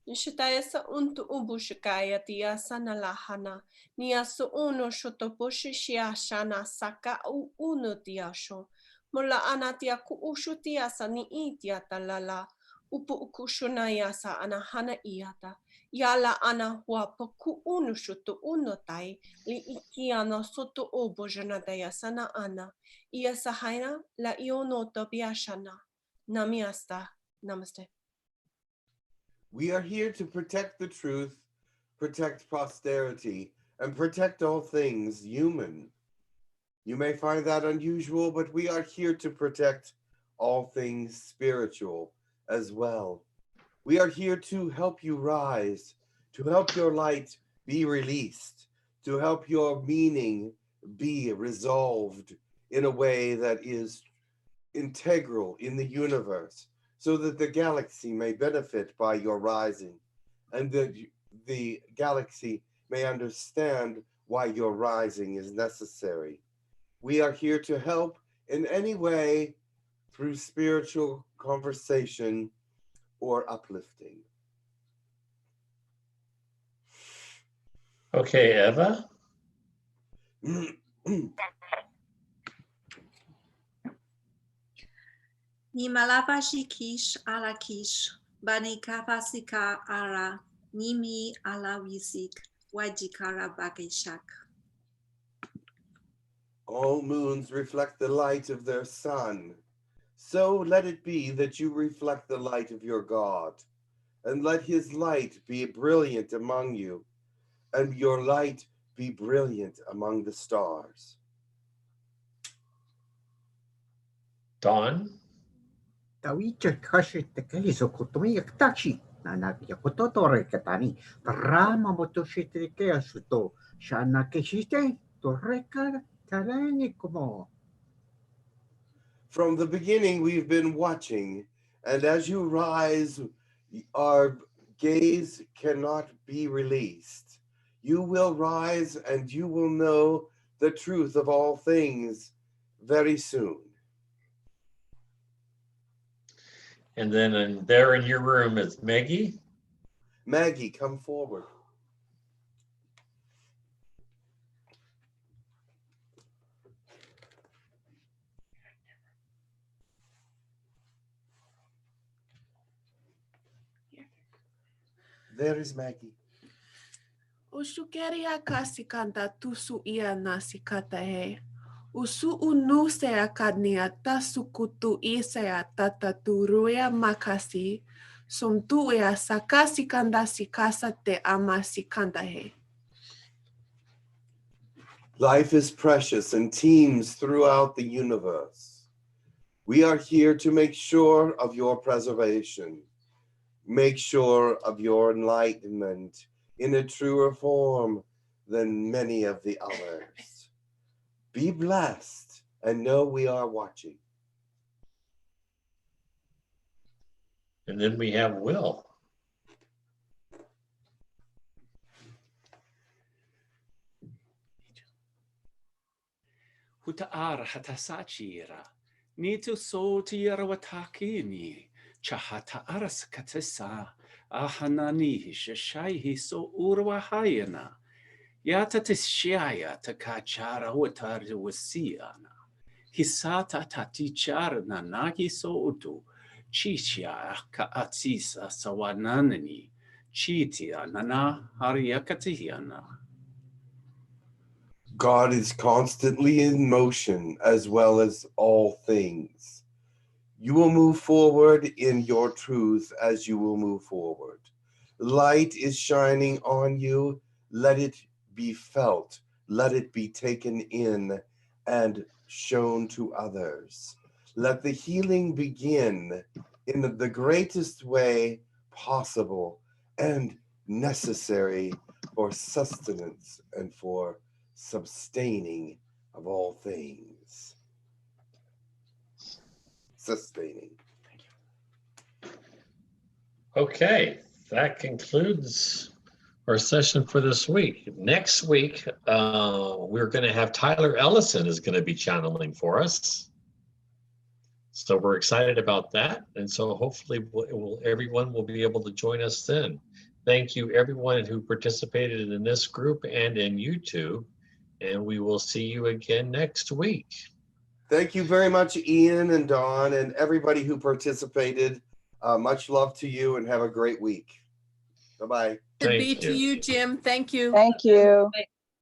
Nishitaya sa untu ubushikaya tia sana lahana. Nia so uno shotoposhi shia shana saka uno tiasho. Mola anatia kuushu tia sa ni itia talala. Upu ukushunaya sa anahana iata. Yala ana huapo ku unu shutu uno tai. Li ikiana soto obojana daya sana ana. Ia sahaina la iono tobiashana. Namiasta. Namaste. We are here to protect the truth, protect posterity, and protect all things human. You may find that unusual, but we are here to protect all things spiritual as well. We are here to help you rise, to help your light be released, to help your meaning be resolved in a way that is integral in the universe, so that the galaxy may benefit by your rising, and that the galaxy may understand why your rising is necessary. We are here to help in any way through spiritual conversation or uplifting. Okay, Eva. Nimalavajikish alakish, banikavasika ara, nimi alawisik, wajikara bageshak. All moons reflect the light of their sun. So let it be that you reflect the light of your God, and let his light be brilliant among you, and your light be brilliant among the stars. Dawn. Tawicha kashi tekeli sokotomi yaktachi. Nana yakototore katani. Rama motoshi tekea suto. Shana keshite toreka tarani como. From the beginning, we've been watching, and as you rise, our gaze cannot be released. You will rise and you will know the truth of all things very soon. And then there in your room is Maggie. Maggie, come forward. There is Maggie. Ushukeria kasikanta tusu ia nasikata he. Usu unu sea kadnia tasukutu isea tataturuya makasi. Sumtuya sakasikanda sikasa te amasikanda he. Life is precious and teems throughout the universe. We are here to make sure of your preservation. Make sure of your enlightenment in a truer form than many of the others. Be blessed and know we are watching. And then we have Will. Huta'ar hatasachira. Nitu so tira wataki ni. Chahata aras katesa. Ahanani shashai so urwahayana. Yata tishiaya takachara watar wasiana. Hisata tatichar nanagi so utu. Chichia ka atsisa sawananani. Chitia nana hariakatiana. God is constantly in motion as well as all things. You will move forward in your truth as you will move forward. Light is shining on you. Let it be felt. Let it be taken in and shown to others. Let the healing begin in the greatest way possible and necessary for sustenance and for sustaining of all things. Sustaining. Okay, that concludes our session for this week. Next week, we're going to have Tyler Ellison is going to be channeling for us. So we're excited about that. And so hopefully everyone will be able to join us then. Thank you everyone who participated in this group and in YouTube. And we will see you again next week. Thank you very much, Ian and Dawn, and everybody who participated. Much love to you and have a great week. Bye-bye. Good to be to you, Jim. Thank you. Thank you.